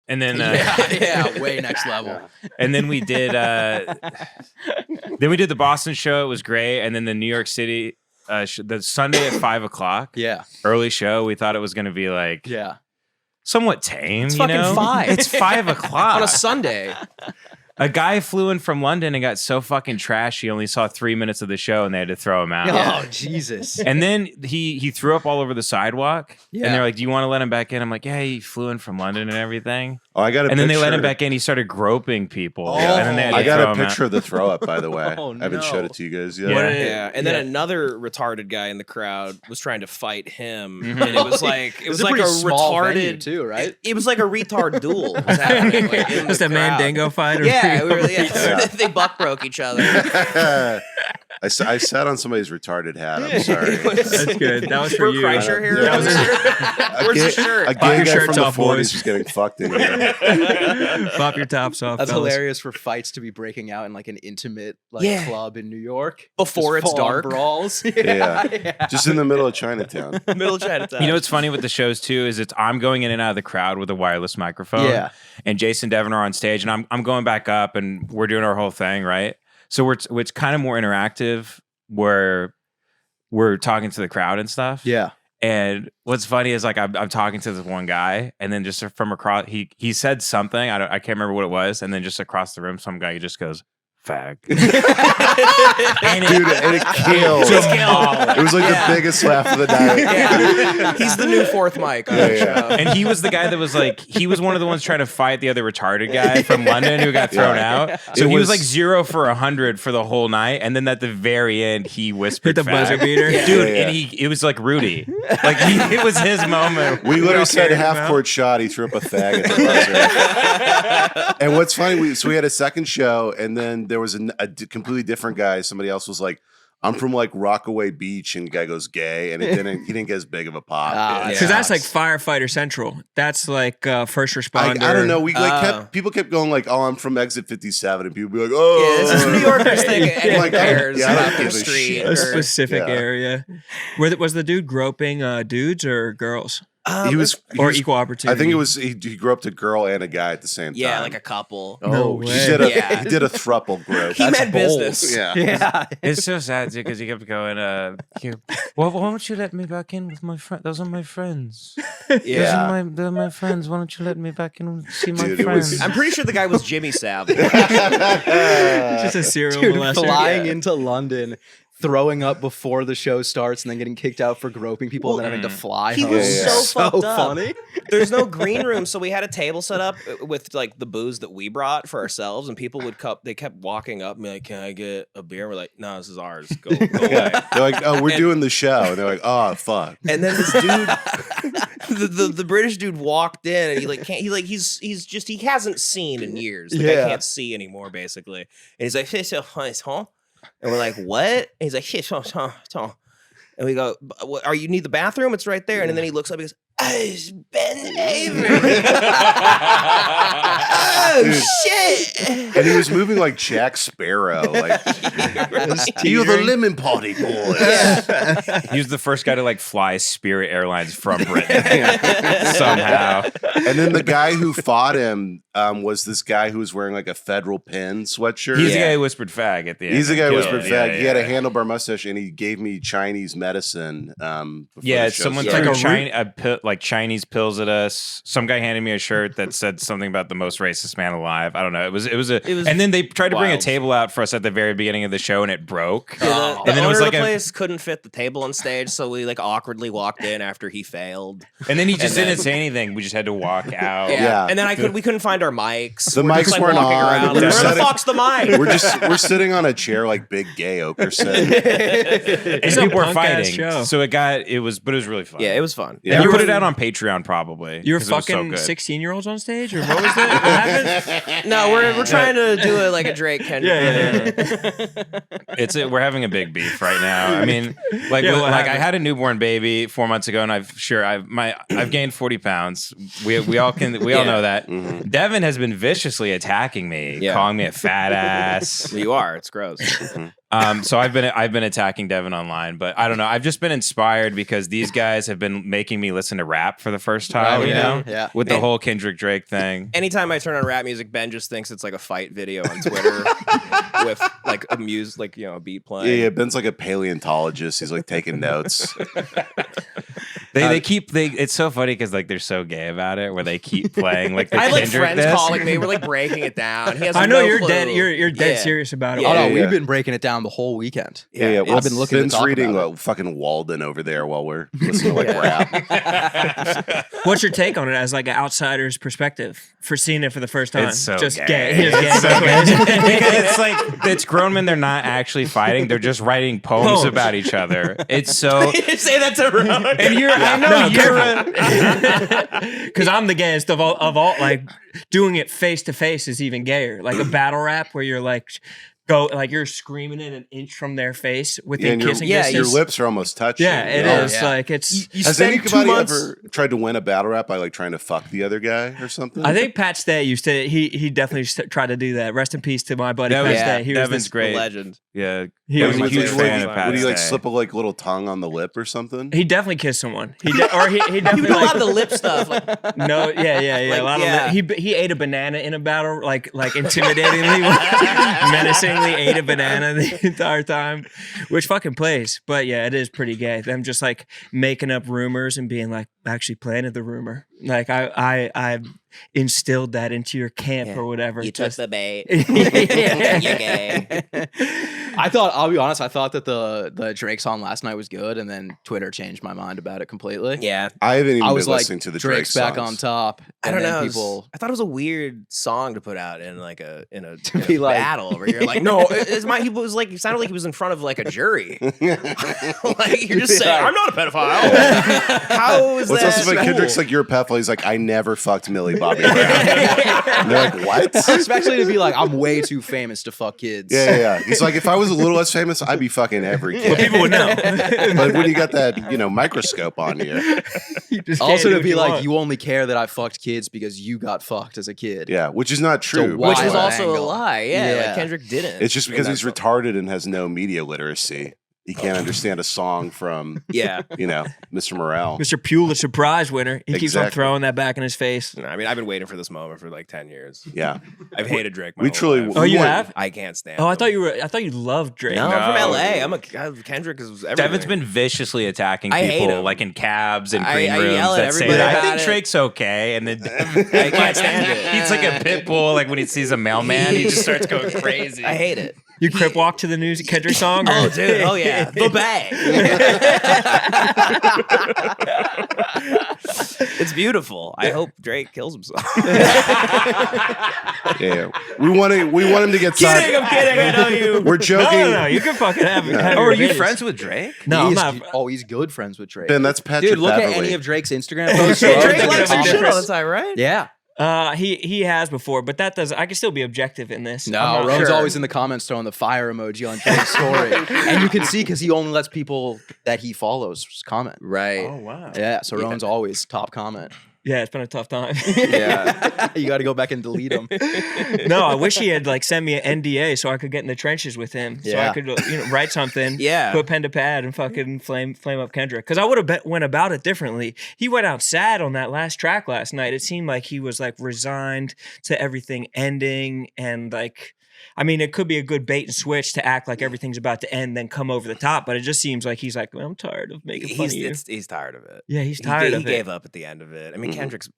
And then way next level. And then we did the Boston show. It was great. And then the New York City the Sunday at 5:00. Yeah. Early show. We thought it was going to be like somewhat tame. It's fucking 5. It's 5:00 on a Sunday. A guy flew in from London and got so fucking trash he only saw 3 minutes of the show and they had to throw him out. Oh, Jesus. And then he threw up all over the sidewalk. Yeah. And they're like, "Do you want to let him back in?" I'm like, "Yeah, he flew in from London and everything." Oh, I got a And picture. then they let him back in. He started groping people. Oh, and then they had to I got throw a him picture out. of the throw up, by the way. Oh, I haven't no. showed it to you guys yet. Yeah. And then another retarded guy in the crowd was trying to fight him. Mm-hmm. And it was like It was like a small retarded venue too, right? It was like a retard duel was happening. Like, in the Just a crowd. Mandingo fight? Or Yeah, they buck broke each other. I sat on somebody's retarded hat. I'm sorry. That's good. That was for Bert you. Kreischer here. Yeah. Where's the shirt? A Pop your gay guy shirts from the off, 40s boys. was getting fucked in here. Pop your tops off. That's fellas. hilarious for fights to be breaking out in like an intimate club in New York. Before Just it's full-on dark. brawls. Yeah. Just in the middle of Chinatown. Middle of Chinatown. You know what's funny with the shows too is I'm going in and out of the crowd with a wireless microphone. Yeah. And Jace and Devin are on stage, and I'm going back up, and we're doing our whole thing, right? So it's kind of more interactive, where we're talking to the crowd and stuff. Yeah. And what's funny is like I'm talking to this one guy, and then just from across, he said something, I can't remember what it was, and then just across the room, some guy just goes, "Fag." And it killed. It was like the biggest laugh of the night. Yeah. He's the new fourth mic on the show. And he was the guy that was like, he was one of the ones trying to fight the other retarded guy from London who got thrown out. So he was like 0 for 100 for the whole night. And then at the very end, he whispered Hit the buzzer "fag." beater. Dude, and it was like Rudy. Like it was his moment. We literally said half-court shot. He threw up a fag at the buzzer. And what's funny, we had a second show, and then there was a completely different guy. Somebody else was like, "I'm from like Rockaway Beach," and the guy goes gay, and he didn't get as big of a pop. Because that's like Firefighter Central. That's like first responder. I don't know. We people kept going like, "Oh, I'm from Exit 57," and people be like, "Oh, Yeah, this is New Yorkers think anyone Like, cares I don't about give their a street. shit. A or- specific area. Was the dude groping dudes or girls? He was Equal opportunity? I think it was he grew up to a girl and a guy at the same time. Yeah, like a couple. No he way. did a Yeah. he did a thruple grope. He meant business. Yeah. It's so sad because he kept going, well, why don't you let me back in with my friends? Those are my friends. Yeah. They're my friends. Why don't you let me back in and see my Dude, it friends? was- I'm pretty sure the guy was Jimmy Savile. Just a serial Dude, molester. flying into London, throwing up before the show starts, and then getting kicked out for groping people, and then having to fly He home. was Yeah. so fucked up. funny. There's no green room, so we had a table set up with like the booze that we brought for ourselves, and people would they kept walking up and be like, "Can I get a beer?" We're like, "No, this is ours. Go away." They're like, "Oh, we're doing the show." And they're like, "Oh, fuck." And then this dude, the British dude walked in, and he hasn't seen in years. The guy can't see anymore, basically. And he's like, "Huh?" And we're like, "What?" And he's like, "Huh." And we go, "Are you need the bathroom? It's right there." And then he looks up and goes, "Oh, it's Ben Avery." Oh shit! And he was moving like Jack Sparrow. Like, you're the lemon party boy. He was the first guy to like fly Spirit Airlines from Britain somehow. And then the guy who fought him was this guy who was wearing like a federal pin sweatshirt. He's the guy who whispered "fag" at the end. He's the guy who whispered Yeah, fag. yeah, He had a yeah. handlebar mustache, and he gave me Chinese medicine. Before Yeah, the show someone started. threw like Chinese pills at us. Some guy handed me a shirt that said something about the most racist man alive. I don't know. It was and then they tried to bring a wild. table out for us at the very beginning of the show, and it broke. The and then it owner was of like the place couldn't fit the table on stage, so we like awkwardly walked in after he failed. and then he just and didn't then- say anything. We just had to walk out. Yeah. And then we couldn't find our mics. The We're mics just, like, weren't walking on. around, We're like, just where the setting- fuck's the mic? We're sitting on a chair like Big Gay Okerson. And It's a people were punk-ass fighting. show. So it was really fun. Yeah, it was fun. Yeah. And you You put were- it out on Patreon probably. You were 'cause it was so fucking good. 16-year-olds on stage, or what was that? What happened? No, we're trying to do it like a Drake Kendrick. We're having a big beef right now. I mean, like Yeah, what I happened? had a newborn baby 4 months ago, and I've gained 40 pounds. We all know that. Mm-hmm. Devin has been viciously attacking me, Yeah. calling me a fat ass. You are. It's gross. So I've been attacking Devin online, but I don't know. I've just been inspired because these guys have been making me listen to rap for the first time. Oh, You yeah. know, Yeah. with the whole Kendrick Drake thing. Anytime I turn on rap music, Ben just thinks it's like a fight video on Twitter with like a a beat playing. Yeah, Ben's like a paleontologist. He's like taking notes. It's so funny because like they're so gay about it, where they keep playing like the I have like Kendrick friends this. calling me. We're like breaking it down. He has I know no you're clue. dead. You're dead Yeah. serious about it. Yeah. Oh no, Yeah. we've been breaking it down the whole weekend. Yeah. I've been looking to Ben's talk reading about fucking Walden over there while we're listening to like rap. What's your take on it as like an outsider's perspective for seeing it for the first time? It's so just gay. gay. It's gay. It's so gay. Because it's like it's grown men. They're not actually fighting. They're just writing poems about each other. It's so. Say that to Ron. And Because I'm the gayest of all. Like doing it face to face is even gayer. Like a battle rap where you're like you're screaming it an inch from their face within kissing your distance. lips are almost touching. Yeah, it is. yeah. Like it's. You Has spend 2 anybody months. ever tried to win a battle rap by like trying to fuck the other guy or something? I think Pat Stay used to. He definitely tried to do that. Rest in peace to my buddy That Pat was- Stay. He was Devin's this great. Legend. Yeah, He I was was a a huge huge fan fan. of Pat Would he like Stay. slip a like little tongue on the lip or something? He definitely kissed someone. He definitely You do a lot of the lip stuff. Like, No, yeah. Like, a lot yeah. of he ate a banana in a battle, like intimidatingly, menacingly ate a banana the entire time, which fucking plays. But yeah, it is pretty gay. Them just like making up rumors and being like, actually planted the rumor. Like I instilled that into your camp or whatever. you took the bait. Yeah. You're gay. I'll be honest, I thought that the Drake song last night was good, and then Twitter changed my mind about it completely. Yeah. I haven't even I was been like, listening to the Drake Drake's back on songs. top. I and don't then know. People, I thought it was a weird song to put out in like a be like- battle where you're like, no, he was like, it sounded like he was in front of like a jury. Like you're just saying, I'm not a pedophile. How is What's that? also like Kendrick's like, you're a pedophile. He's like, I never fucked Millie Bobby Brown. And they're like, what? especially to be like, I'm way too famous to fuck kids. Yeah. He's like, if I was a little less famous, I'd be fucking every kid. People would know. But when you got that, microscope on you, You just can't Also do to what be like, want. you only care that I fucked kids because you got fucked as a kid. yeah, which is not true. why- Which is Wild also a angle. lie. Yeah. Yeah. Like Kendrick didn't. It's just because in he's that retarded and has no media literacy. He can't understand a song from, Yeah. Mr. Morale. Mr. Pulitzer Prize winner. He keeps on Exactly. throwing that back in his face. No, I mean, I've been waiting for this moment for like 10 years. Yeah. I've hated Drake. My We whole truly- life. Oh, you want- have? I can't stand. Oh, I him. thought you loved Drake. No, No. I'm from LA. Kendrick is everything. Devin's been viciously attacking I hate people him. like in cabs and I green rooms yell at that say everybody that. I about think it. Drake's okay, and then Devin, I can't stand it. He's like a pit bull. Like when he sees a mailman, he just starts going crazy. I hate it. You crip walk to the new Kendrick song? Or? Oh, dude. Oh, yeah. The bag. It's beautiful. I hope Drake kills himself. Yeah. We want him to get signed. I'm kidding. I know you. We're joking. No. You can fucking have it. Oh, are you friends with Drake? No, I'm he's, not. he's good friends with Drake. Ben, that's Patrick Dude, look Beverly. at any of Drake's Instagram posts. Drake Look at likes the some shit all the comments. time, right? Yeah. He has before, but that does. I can still be objective in this. No, I'm not Rome's sure. always in the comments throwing the fire emoji on Drake's story. And you can see because he only lets people that he follows comment. Right. Oh wow. Yeah, so Rome's always top comment. Yeah, it's been a tough time. Yeah. You got to go back and delete them. No, I wish he had like sent me an NDA so I could get in the trenches with him, so I Yeah. could write something, Yeah. put pen to pad, and fucking flame up Kendrick. Because I would have went about it differently. He went out sad on that last track last night. It seemed like he was like resigned to everything ending, and like, I mean, it could be a good bait and switch to act like everything's about to end, then come over the top. But it just seems like he's like, well, I'm tired of making fun of you. He's tired of it. Yeah, he's tired of He it. gave up at the end of it. I mean, Kendrick's,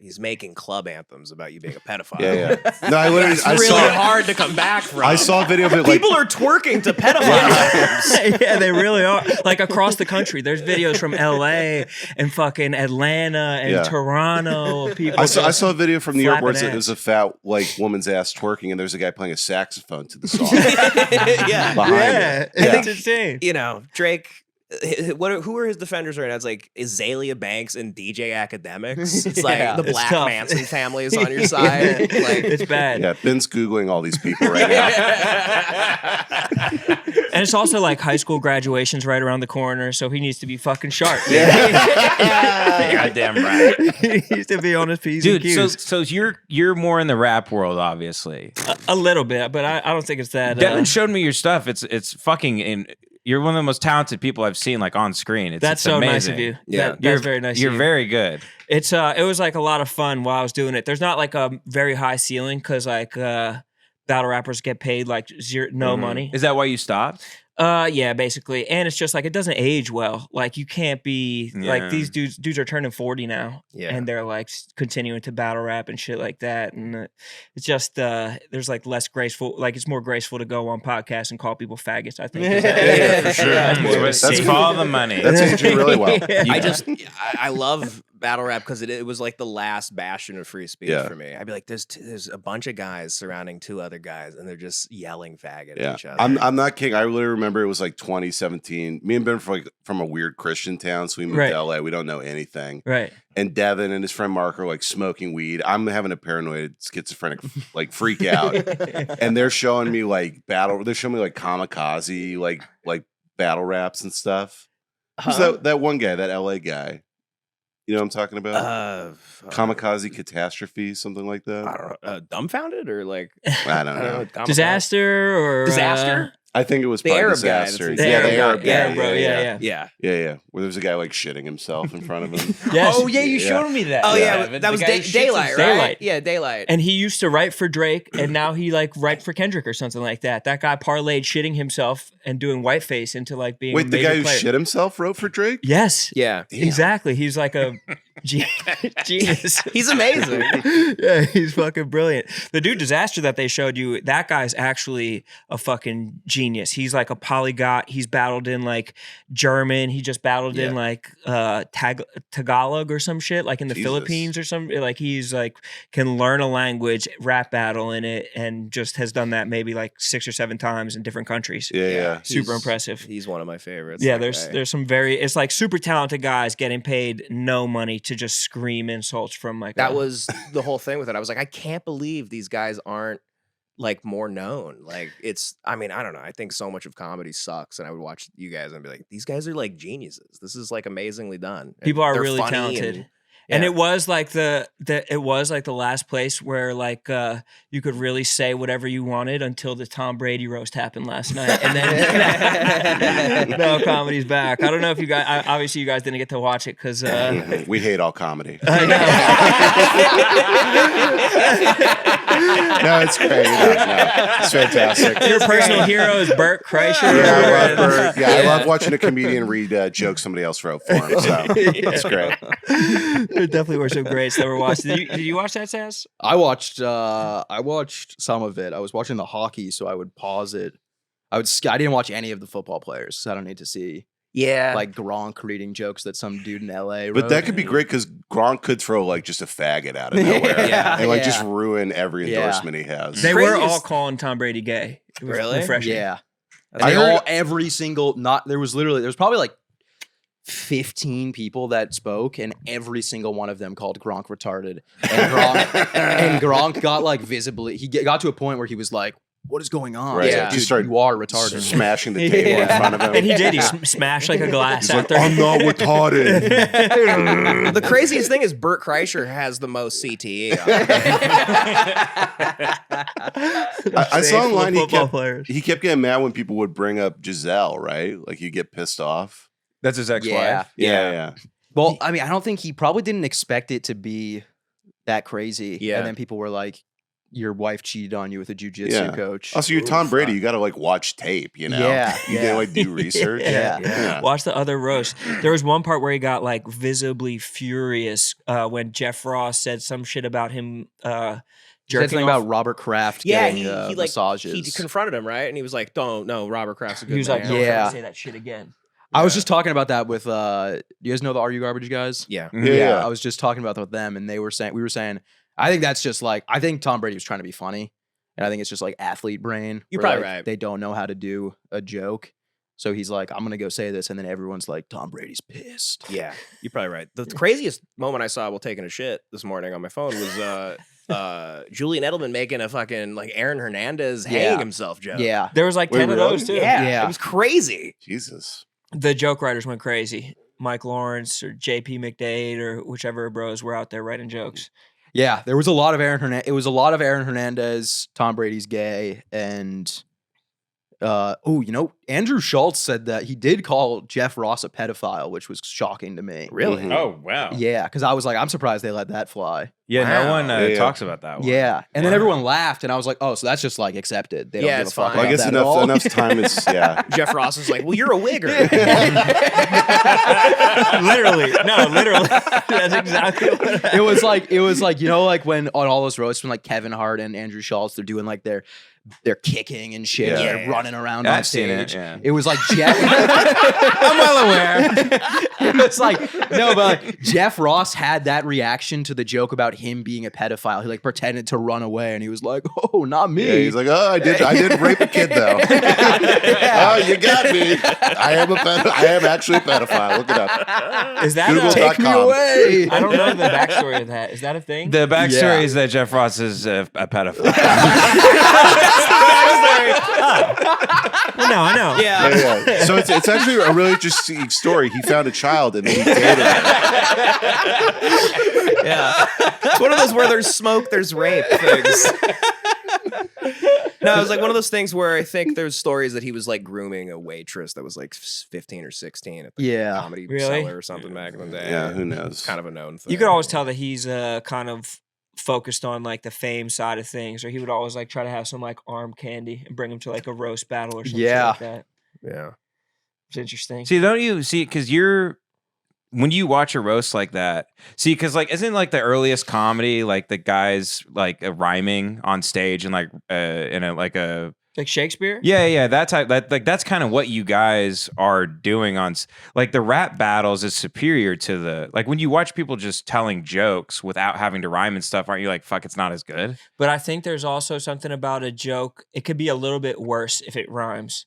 he's making club anthms about you being a pedophile. Yeah. No, I literally It's I really saw hard to come back from. I saw a video of it like People are twerking to pedophile anthems. Yeah, they really are. Like across the country, there's videos from LA and fucking Atlanta and Yeah. Toronto. Of people. I saw a video from New York where Flapping it was a fat woman's ass twerking, and there's a guy playing a saxophone to the song Yeah. behind Yeah, it. it's insane. Drake Who are his defenders right now? It's like Azalea Banks and DJ Academics. It's like Yeah, the it's Black tough. Manson family is on your side. Like, It's bad. Yeah, Ben's Googling all these people right now. And it's also like high school graduation's right around the corner, so he needs to be fucking sharp. Goddamn right. He needs to be on his P's and Dude, Q's. so you're more in the rap world, obviously. A little bit, but I don't think it's that. Devin showed me your stuff. It's fucking you're one of the most talented people I've seen like on screen. It's that's so amazing. nice of you. Yeah. That's very nice. You're of you. very good. It's it was like a lot of fun while I was doing it. There's not like a very high ceiling because like battle rappers get paid like no money. Is that why you stopped? Yeah, basically. And it's just like it doesn't age well. Like you can't be like these dudes are turning 40 now. Yeah. And they're like continuing to battle rap and shit like that. And it's just there's like less graceful, like it's more graceful to go on podcasts and call people faggots, I think. Yeah, for sure. That's all the money. That's aging really well. I love battle rap because it was like the last bastion of free speech Yeah. for me. I'd be like, there's a bunch of guys surrounding two other guys, and they're just yelling faggot at each other. I'm not kidding. I literally remember it was like 2017. Me and Ben from a weird Christian town, so we moved to LA. We don't know anything. Right. And Devin and his friend Mark are like smoking weed. I'm having a paranoid schizophrenic like freak out. And they're showing me like they're showing me like kamikaze, like battle raps and stuff. Who's that one guy, that LA guy? You know what I'm talking about? Kamikaze catastrophe, something like that. I don't know, dumbfounded or like I don't know. Disaster or Disaster? I think it was The probably Arab guy disaster. that's- The Yeah, the Arab Arab guy. guy. Bro, yeah. Yeah. Where there's a guy like shitting himself in front of him. Yes. Oh yeah, you Yeah. showed me that. Oh yeah, Devin. that was The guy who shits Daylight, himself. right? Daylight. Yeah, Daylight. And he used to write for Drake, and now he like write for Kendrick or something like that. That guy parlayed shitting himself and doing whiteface into like being a Wait, the major guy who player. shit himself wrote for Drake? Yes. yeah, Exactly. He's like a genius. he's amazing. Yeah, he's fucking brilliant. The dude Disaster that they showed you, that guy's actually a fucking genius. He's like a polyglot. He's battled in like German. He just battled in like Tagalog or some shit, like in the Jesus. Philippines or something. Like he's like can learn a language, rap battle in it, and just has done that maybe like 6 or 7 times in different countries. Yeah. Super He's- impressive. He's one of my favorites. Yeah, that guy. there's some it's like super talented guys getting paid no money to just scream insults from like That was the whole thing with it. I was like, I can't believe these guys aren't like more known. Like I don't know. I think so much of comedy sucks, and I would watch you guys and be like, these guys are like geniuses. This is like amazingly done. And People are they're really funny talented. and And it was like the last place where like you could really say whatever you wanted until the Tom Brady roast happened last night, and then no, comedy's back. I don't know if you guys obviously you guys didn't get to watch it because We hate all comedy. I No, it's great. No, it's fantastic. know your personal hero is Bert Kreischer. Yeah, I love Bert. Yeah, I love watching a comedian read jokes somebody else wrote for him. So it's great. There definitely were some greats that were watched. Did you watch that, Sass? I watched some of it. I was watching the hockey, so I would pause it. I didn't watch any of the football players, so I don't need to see yeah. like Gronk reading jokes that some dude in LA wrote. But that could be great because Gronk could throw like just a faggot out of nowhere Yeah. and like Yeah. just ruin every Yeah. endorsement he has. They were Craziest- all calling Tom Brady gay. It was Really? refreshing. Yeah. That's And they heard- all, every single, there was probably like 15 people that spoke, and every single one of them called Gronk retarded. And Gronk got like visibly, got to a point where he was like, what is going on? Right. Yeah. Dude, Just started you are retarded. smashing the table in front of him. And he did. He smashed like a glass He's out like, I'm there. not retarded. The craziest thing is Bert Kreischer has the most CTE. I saw online Football players. he kept getting mad when people would bring up Giselle, right? Like he'd get pissed off. That's his ex-wife. Yeah. Yeah. Well, I mean, I don't think he probably didn't expect it to be that crazy. Yeah. And then people were like, your wife cheated on you with a jujitsu Yeah. coach. Also, you're Tom Brady. You got to like watch tape, you know? Yeah, You yeah. can like do research. Yeah. Watch the other roast. There was one part where he got like visibly furious when Jeff Ross said some shit about him He said jerking something off. about Robert Kraft Yeah, getting he like massages. he confronted him, right? And he was like, "Don't no, Robert Kraft's a good He was like, man." "Don't Yeah. ever say that shit again." I was just talking about that with you guys know the Are You Garbage guys? Yeah. Yeah. I was just talking about that with them, and we were saying I think that's just like, I think Tom Brady was trying to be funny, and I think it's just like athlete brain. You're where, probably like, right. They don't know how to do a joke, So he's like, I'm gonna go say this, and then everyone's like, Tom Brady's pissed. Yeah, you're probably right. The craziest moment I saw while taking a shit this morning on my phone was Julian Edelman making a fucking like Aaron Hernandez hanging himself joke. Yeah. There was like Wait, 10 of really? those too. Yeah. It was crazy. Jesus. The joke writers went crazy. Mike Lawrence or JP McDade or whichever bros were out there writing jokes. Yeah, there was a lot of Aaron Hernandez. It was a lot of Aaron Hernandez, Tom Brady's gay, and Andrew Schultz said that he did call Jeff Ross a pedophile, which was shocking to me. Really? Mhm. Oh wow. Yeah, because I was like, I'm surprised they let that fly. Yeah, Wow. no one Yeah. talks about that one. Yeah, and then Wow. everyone laughed, and I was like, oh, so that's just like accepted. They don't Yeah, give a it's fuck fine. Well, I about guess that at all. enough time is Jeff Ross is like, well, you're a wigger. Literally. No, literally. That's exactly what It was like like when on all those roasts when like Kevin Hart and Andrew Schultz, they're doing like they're kicking and shit, Yeah. they're running around Yeah, on I've seen stage. it, yeah. It was like Jeff. I'm well aware. It was like no, but like, Jeff Ross had that reaction to the joke about him being a pedophile. He like pretended to run away, and he was like, "Oh, not me." Yeah, he's like, oh, I did rape a kid though. Oh, you got me. I am actually a pedophile. Look it up. Is that Google. Take me .com. away. I don't know the backstory of that. Is that a thing? The backstory Yeah. is that Jeff Ross is a pedophile. Well, no, I know. Yeah. Yeah. So it's actually a really interesting story. He found a child and then he dated it. Yeah. It's one of those where there's smoke, there's rape things. No, it was like one of those things where I think there's stories that he was like grooming a waitress that was like 15 or 16 at the Yeah. comedy Really? cellar or something back in the day. Yeah, who knows? It's kind of a known thing. You could always tell that he's kind of focused on like the fame side of things, or he would always like try to have some like arm candy and bring him to like a roast battle or something Yeah. like that. Yeah. It's interesting. See, don't you see? Because when you watch a roast like that, see, because like isn't like the earliest comedy like the guys like rhyming on stage and like in a like a Like Shakespeare? yeah that type that's kind of what you guys are doing on like the rap battles is superior to the like when you watch people just telling jokes without having to rhyme and stuff. Aren't you like fuck? It's not as good. But I think there's also something about a joke. It could be a little bit worse if it rhymes.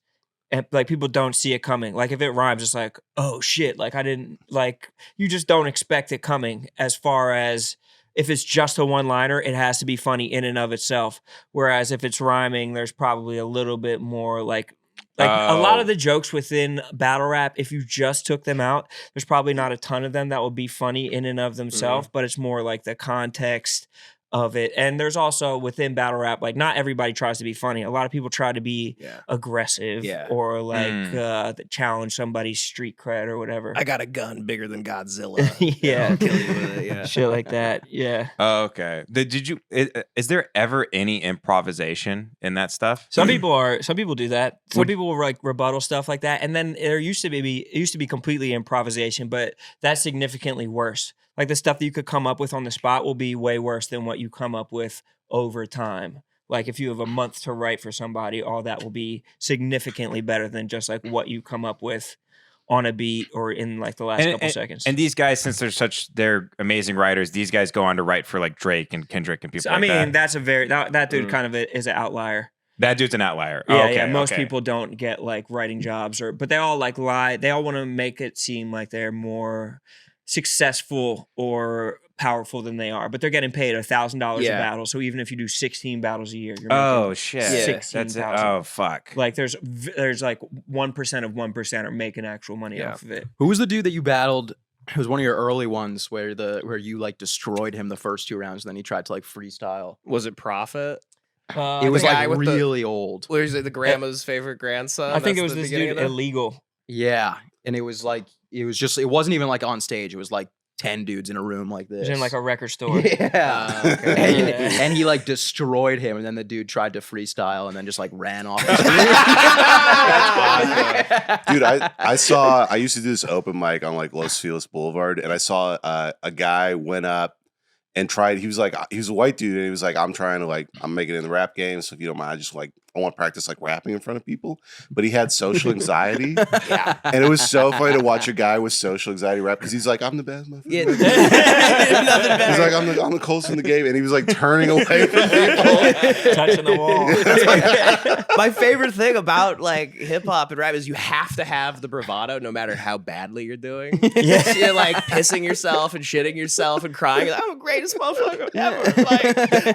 And like people don't see it coming. Like if it rhymes, it's like, oh shit. Like I didn't like you just don't expect it coming as far as if it's just a one-liner, it has to be funny in and of itself. Whereas if it's rhyming, there's probably a little bit more like a lot of the jokes within battle rap, if you just took them out, there's probably not a ton of them that would be funny in and of themselves, but it's more like the context of it. And there's also within battle rap, like not everybody tries to be funny. A lot of people try to be aggressive or like challenge somebody's street cred or whatever. I got a gun bigger than Godzilla. Yeah. I'll kill you with it. Yeah. Shit like that. Yeah. Oh, okay. Did you? Is there ever any improvisation in that stuff? Some people do that. Some people will like rebuttal stuff like that. And then it used to be completely improvisation, but that's significantly worse. Like the stuff that you could come up with on the spot will be way worse than what you come up with over time. Like if you have a month to write for somebody, all that will be significantly better than just like what you come up with on a beat or in like the last couple seconds. And these guys, since they're amazing writers, these guys go on to write for like Drake and Kendrick and people like that. that's a very, that dude kind of is an outlier. That dude's an outlier. Yeah, Oh, okay, yeah. Most okay. people don't get like writing jobs but they all like lie. They all want to make it seem like they're more successful or powerful than they are, but they're getting paid $1,000 a battle. So even if you do 16 battles a year, you're making shit. 16,000. That's it. Oh fuck. Like there's like 1% of 1% are making actual money off of it. Who was the dude that you battled? It was one of your early ones where you like destroyed him the first 2 rounds, and then he tried to like freestyle. Was it Prophet? It was the guy like with the- really old. Where's it? The grandma's favorite grandson? I think it That's was the this beginning dude of that? Illegal. Yeah, and it wasn't even like on stage. It was like 10 dudes in a room like It this. was in like a record store. Yeah. Okay. And he like destroyed him, and then the dude tried to freestyle and then just like ran off the stage. Dude, I used to do this open mic on like Los Feliz Boulevard, and I saw a guy went up and tried. He was a white dude, and he was like, I'm trying to I'm making it in the rap game. So if you don't mind, I just I want to practice rapping in front of people. But he had social anxiety. Yeah. And it was so funny to watch a guy with social anxiety rap because he's like, I'm the best. Yeah. He's like, I'm the coolest in the game. And he was turning away from people. Touching the wall. My favorite thing about hip hop and rap is you have to have the bravado no matter how badly you're doing. Yeah. You're pissing yourself and shitting yourself and crying. You're I'm the greatest motherfucker ever.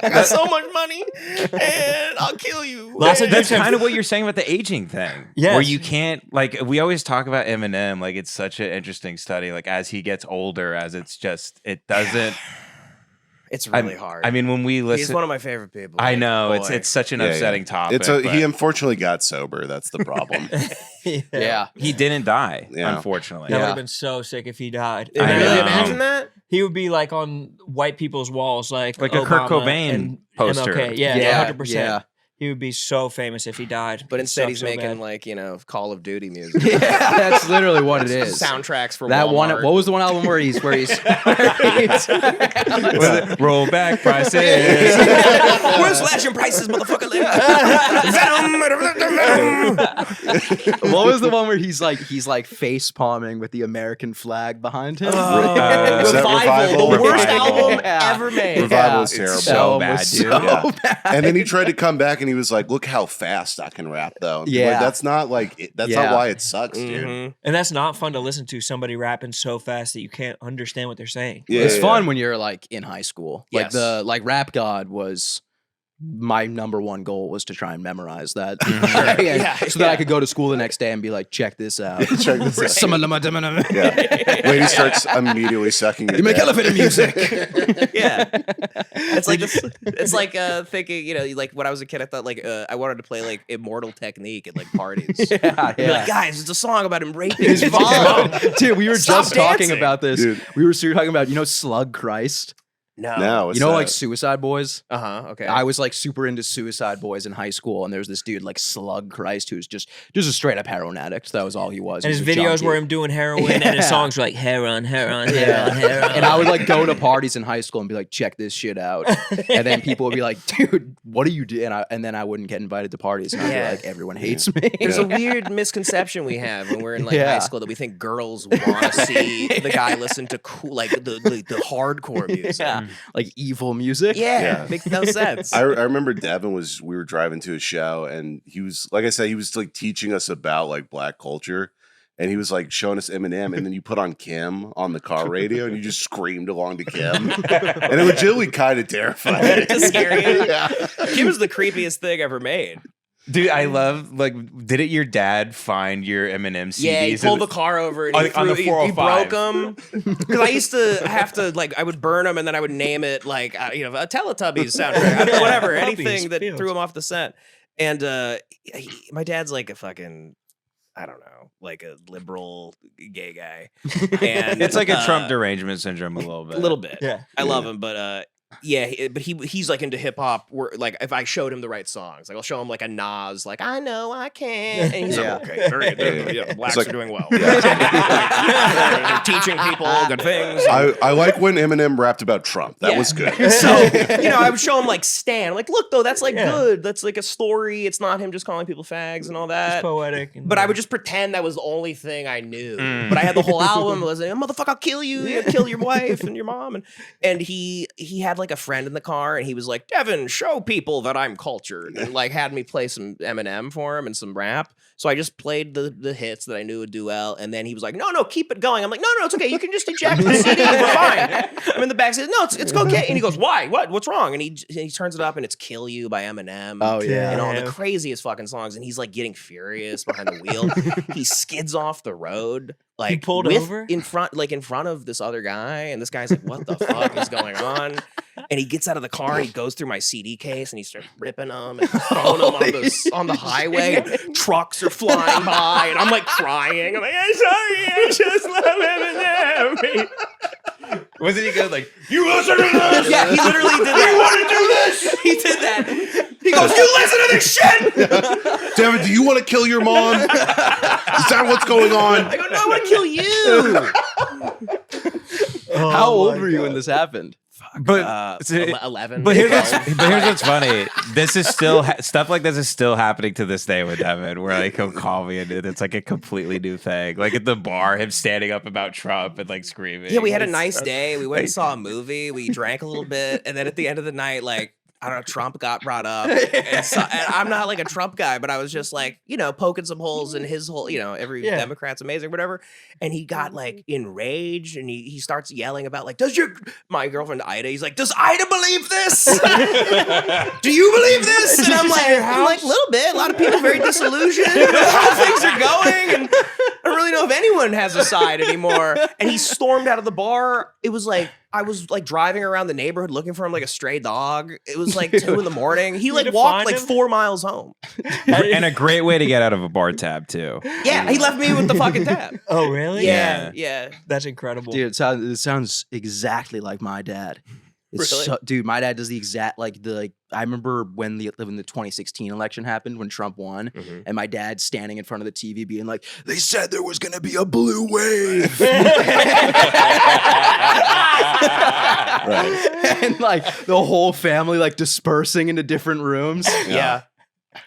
I got so much money and I'll kill you. That's kind of what you're saying about the aging thing. Yes. Where you can't, we always talk about Eminem, it's such an interesting study. As he gets older, as it doesn't. It's really hard. I mean, when we listen. He's one of my favorite people. I know. Boy. It's such an upsetting topic. He unfortunately got sober. That's the problem. Yeah. He didn't die, Yeah. unfortunately. That would have been so sick if he died. I Really know. imagine that? He would be on white people's walls, like a Kurt Obama Cobain and poster. MLK. Yeah, Yeah, 100%. yeah. He would be so famous if he died. But It instead sucks he's so making bad. Call of Duty music. Yeah, that's literally what it is. Soundtracks for That one. Walmart. What was the one album where he's Roll back prices. We're slashing prices, motherfucker. What was the one where he's face palming with the American flag behind him? Is that Revival? The worst Revival. album ever made. Revival is It's terrible. so bad, was dude. so Yeah. bad. And then he tried to come back and he was like, look how fast I can rap though. And Yeah. that's not that's Yeah. not why it sucks, dude. Mhm. And that's not fun to listen to, somebody rapping so fast that you can't understand what they're saying. Yeah, It's yeah, fun yeah. when you're in high school. Yes. Rap God was my number one goal was to try and memorize that. Yeah, So that I could go to school the next day and be like, check this out. Check this out. Some Yeah. Lady starts immediately sucking your You make dick. elevator music. Yeah, it's thinking, when I was a kid, I thought I wanted to play Immortal Technique at parties. Yeah, Be like, guys, it's a song about him raping It's his fun. mom. Dude, we were Stop just talking dancing. about this. Dude. We were talking about, Slug Christ? No, what's You know, that? Suicide Boys? Okay. I was super into Suicide Boys in high school, and there was this dude Slug Christ who's just a straight up heroin addict. That was all he was. And He his was a videos junkie. were him doing heroin, and his songs were heroin, heroin, heroin, heroin. And I would go to parties in high school and be like, check this shit out. And then people would be like, dude, what are you doing? And then I wouldn't get invited to parties. And I'd Yeah. be like, everyone hates me. There's a weird misconception we have when we're in Yeah. high school that we think girls want to see the guy listen to cool, the hardcore music. Yeah. Evil music. Yeah, Yeah. makes no sense. I remember Devin we were driving to a show and he was, like I said, he was teaching us about black culture. And he was showing us Eminem, and then you put on Kim on the car radio, and you just screamed along to Kim, and it legitimately kind of terrified. To scare you. Yeah. Kim is the creepiest thing ever made. Dude, I love, didn't your dad find your Eminem CDs? Yeah, he pulled the car over and he, On the he 405. broke them. Because I used to have to, I would burn them and then I would name it, a Teletubbies soundtrack, whatever, anything that threw him off the set. And my dad's a fucking, I don't know, a liberal gay guy. And It's like a Trump derangement syndrome a little bit. A little bit. Yeah. I love him, but but he's into hip hop. Where if I showed him the right songs, I'll show him a Nas, I know I can, and he's Yeah. okay, very good. Yeah, blacks It's are doing well. Yeah. They're teaching people good things. I like when Eminem rapped about Trump. That was good. So I would show him Stan. Look though, that's good. That's a story. It's not him just calling people fags and all that. It's poetic. And But I would just pretend that was the only thing I knew. But I had the whole album. I was like, motherfucker, I'll kill you. I'll kill your wife and your mom. And he had a friend in the car, and he was like, Devin, show people that I'm cultured, and had me play some Eminem for him and some rap. So I just played the hits that I knew would do well, and then he was like, no, keep it going. I'm like, no, it's okay. You can just eject the CD. We're fine. I'm in the back. Says, no, it's okay. And he goes, why? What's wrong? And he turns it up, and it's "Kill You" by Eminem. Oh, yeah. And all the craziest fucking songs, and he's getting furious behind the wheel. He skids off the road. He pulled over? in front of this other guy, and this guy's like, "What the fuck is going on?" And he gets out of the car and he goes through my CD case and he starts ripping them and throwing them on the highway. And trucks are flying by, and I'm crying. I'm I'm sorry, I just love Eminem. Wasn't he good? You listen to this? Yeah, he literally did that. You want to do this? He did that. He goes, you listen to this shit. Devin, do you want to kill your mom? Is that what's going on? I go, no, I want to kill you. How old were you when this happened? But 11. But here's 12. what's funny. This is still stuff like this is still happening to this day with Devin, where like he'll call me and it's like a completely new thing. Like at the bar, him standing up about Trump and like screaming. Yeah, we had a nice day. We went and saw a movie. We drank a little bit, and then at the end of the night, like, I don't know, Trump got brought up. And I'm not like a Trump guy, but I was just like, poking some holes in his whole, every Democrat's amazing, whatever. And he got like enraged and he starts yelling about like, my girlfriend Ida, he's like, does Ida believe this? Do you believe this? And I'm like, a little bit. A lot of people very disillusioned with how things are going. And I don't really know if anyone has a side anymore. And he stormed out of the bar. It was like, I was like driving around the neighborhood looking for him like a stray dog. It was like 2 a.m. He like walked like 4 miles home. And a great way to get out of a bar tab too. Yeah, he left me with the fucking tab. Oh, really? Yeah. That's incredible. Dude, it sounds exactly like my dad. It's Really? dude, my dad does the exact I remember when the 2016 election happened when Trump won, and my dad standing in front of the TV being like, "They said there was gonna be a blue wave," right? And like the whole family like dispersing into different rooms. Yeah.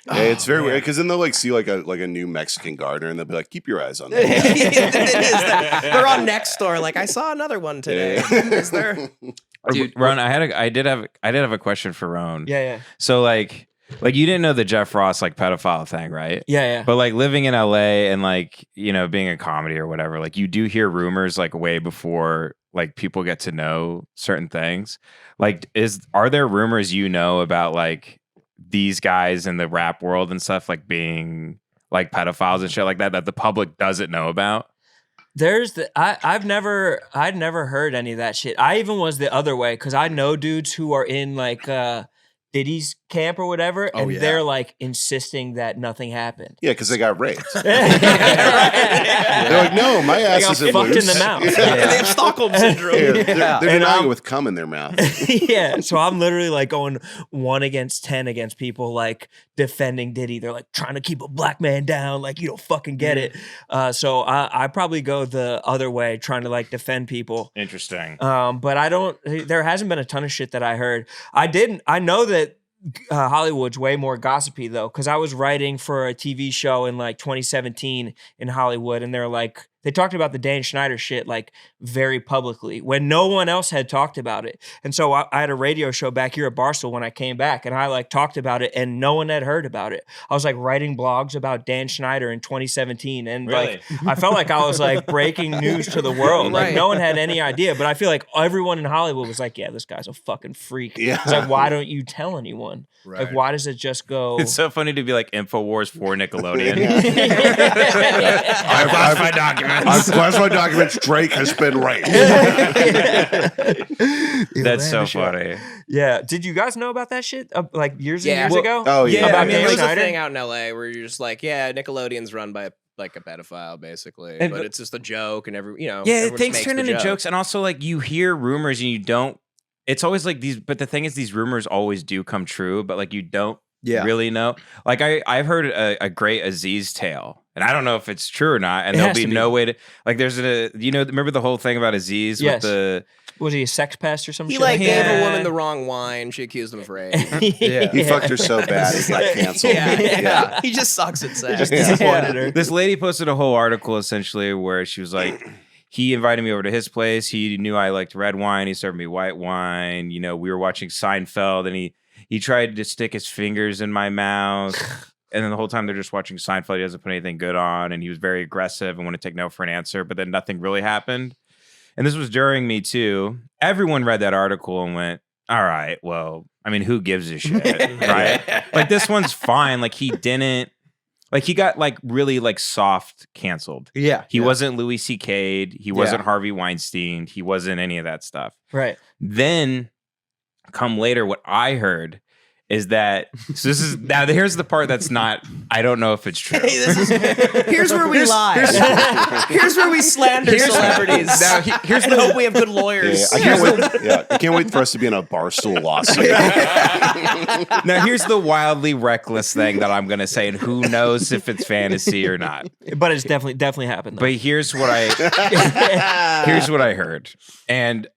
Yeah, it's very weird because then they'll like see like a new Mexican gardener and they'll be like, keep your eyes on that. They're on Nextdoor. Like, I saw another one today. Is there? Dude, Ron, I did have a question for Ron. Yeah. So like you didn't know the Jeff Ross like pedophile thing, right? Yeah. But like living in LA and like, being a comedy or whatever, like you do hear rumors like way before like people get to know certain things. Like are there rumors about like these guys in the rap world and stuff like being like pedophiles and shit like that the public doesn't know about? I'd never heard any of that shit. I even was the other way because I know dudes who are in like Diddy's camp or whatever, and they're like insisting that nothing happened. Yeah, because they got raped. They're They're like, no, my ass isn't fucked loose. in the mouth. They have Stockholm syndrome. They're denying it with cum in their mouth. Yeah, so I'm literally like going 1 against 10 against people like defending Diddy. They're like trying to keep a black man down, like you don't fucking get it. So I probably go the other way, trying to like defend people. Interesting. But there hasn't been a ton of shit that I heard. I know that Hollywood's way more gossipy though, because I was writing for a TV show in like 2017 in Hollywood, and they talked about the Dan Schneider shit like very publicly when no one else had talked about it. And so I had a radio show back here at Barstool when I came back, and I like talked about it and no one had heard about it. I was like writing blogs about Dan Schneider in 2017, and like I felt like I was like breaking news to the world. Like no one had any idea, but I feel like everyone in Hollywood was like, yeah, this guy's a fucking freak. Yeah. It's like, why don't you tell anyone? Right. Like, why does it just go? It's so funny to be like InfoWars for Nickelodeon. I've classified documents. Drake has been raped. That's so funny. Yeah. Did you guys know about that shit like years and years ago? Oh yeah. About I mean, Dan there was a Schneider? thing out in LA where you're just like, yeah, Nickelodeon's run by like a pedophile, basically, And- but it's just a joke, and Yeah, everyone things makes turn the into joke. jokes, and also like you hear rumors and you don't. It's always like these, but the thing is, these rumors always do come true, but like you don't really know. Like I've heard a great Aziz tale, and I don't know if it's true or not. And It there'll has be to be. no way to like. There's remember the whole thing about Aziz Yes. with the. Was he a sex pest or something? He like gave a Yeah. woman the wrong wine. She accused him of rape. He fucked her so bad he got canceled. yeah. He just sucks at sex. Just disappointed her. This lady posted a whole article essentially where she was like, he invited me over to his place. He knew I liked red wine. He served me white wine. We were watching Seinfeld, and he tried to stick his fingers in my mouth. And then the whole time they're just watching Seinfeld, he doesn't put anything good on, and he was very aggressive and wouldn't take no for an answer. But then nothing really happened. And this was during Me Too. Everyone read that article and went, all right, well, I mean, who gives a shit, right? Like, this one's fine. Like, he got, like, really, like, soft canceled. Yeah. He wasn't Louis C.K.'d. He wasn't Yeah. Harvey Weinstein. He wasn't any of that stuff. Right. Then, come later, what I heard is that, so this is, now here's the part that's not, I don't know if it's true. Here's where we lie. Here's where we slander celebrities. Now, Here's the hope we have good lawyers. I can't wait for us to be in a Barstool lawsuit. Now, here's the wildly reckless thing that I'm going to say, and who knows if it's fantasy or not. But it's definitely happened. Though. But here's what I heard. And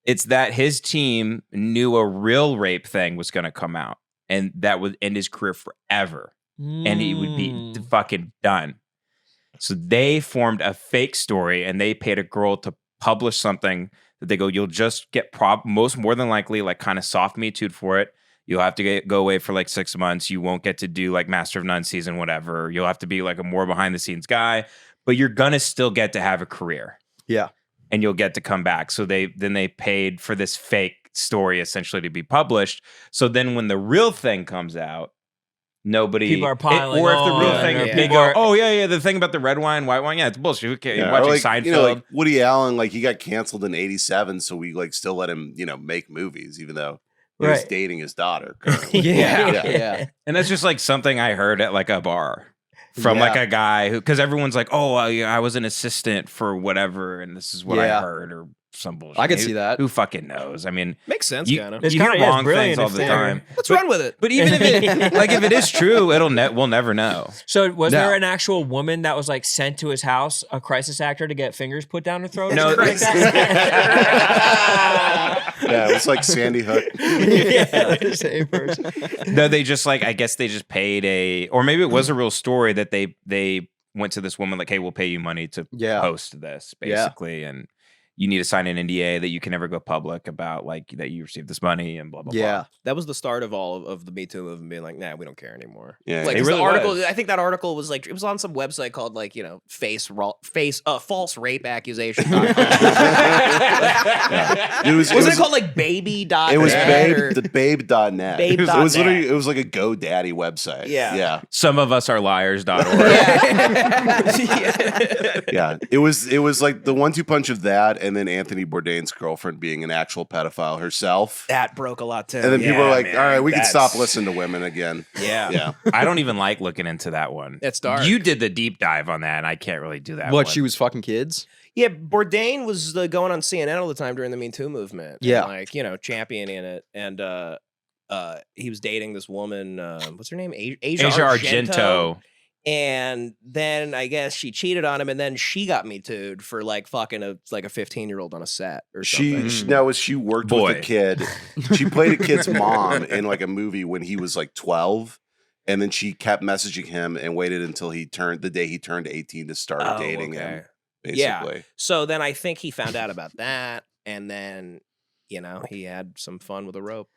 It's that his team knew a real rape thing was going to come out, and that would end his career forever, and he would be fucking done. So they formed a fake story, and they paid a girl to publish something that they go, you'll just get more than likely like kind of soft Me Too'd for it. You'll have to go away for like 6 months. You won't get to do like Master of None season, whatever. You'll have to be like a more behind the scenes guy, but you're gonna still get to have a career. Yeah. And you'll get to come back. So they paid for this fake story essentially to be published. So then when the real thing comes out, nobody People are piling or if the real on, thing, or people people go, are- oh yeah, the thing about the red wine, white wine, yeah, it's bullshit. Who cares? You're Or watching like, Seinfeld. you know, like Woody Allen, like he got canceled in '87, so we like still let him, make movies, even though he was Right. dating his daughter. Yeah. And that's just like something I heard at like a bar from like Yeah. a guy who, because everyone's like, oh, I was an assistant for whatever, and this is what I Yeah. heard, or some bullshit. I could Who- see that. Who fucking knows? I mean, Makes sense, you, kind of. It's you hear kinda- yeah, it's wrong brilliant things all if the they're- time. Let's run with it. But even if it, like, if it is true, we'll never know. So was No. there an actual woman that was like sent to his house, a crisis actor, to get fingers put down her throat? or No, something like that? Yeah, it was like Sandy Hook. Yeah, the same person. No, they just like, I guess they just paid or maybe it was a real story that they went to this woman like, hey, we'll pay you money to Yeah. post this, Yeah. basically, and you need to sign an NDA that you can never go public about, like that you received this money and blah blah Yeah. blah. That was the start of all of the Me Too movement being like, nah, we don't care anymore. Yeah, like it 'cause really the article. was. I think that article was like it was on some website called like false rape accusation. It was Wasn't it called like baby.net? It was or- the babe.net. Babe It dot was net. literally, it was like a GoDaddy website. Yeah. Yeah. Some of us are liars.org. Yeah. It was like the 1-2 punch of that, and then Anthony Bourdain's girlfriend being an actual pedophile herself. That broke a lot too. And then people are like, man, all right, we can stop that's- listening to women again. Yeah. Yeah. I don't even like looking into that one. It's dark. You did the deep dive on that, and I can't really do that. What, one. she was fucking kids? Yeah, Bourdain was going on CNN all the time during the Me Too movement. Yeah. And, like, championing it. And he was dating this woman, what's her name? Asia Argento. And then I guess she cheated on him, and then she got Me Too'd for like fucking a 15-year-old on a set or something. She worked with a kid. She played a kid's mom in like a movie when he was like 12. And then she kept messaging him and waited until the day he turned 18 to start dating him. Basically. Yeah. So then I think he found out about that, and then he had some fun with a rope.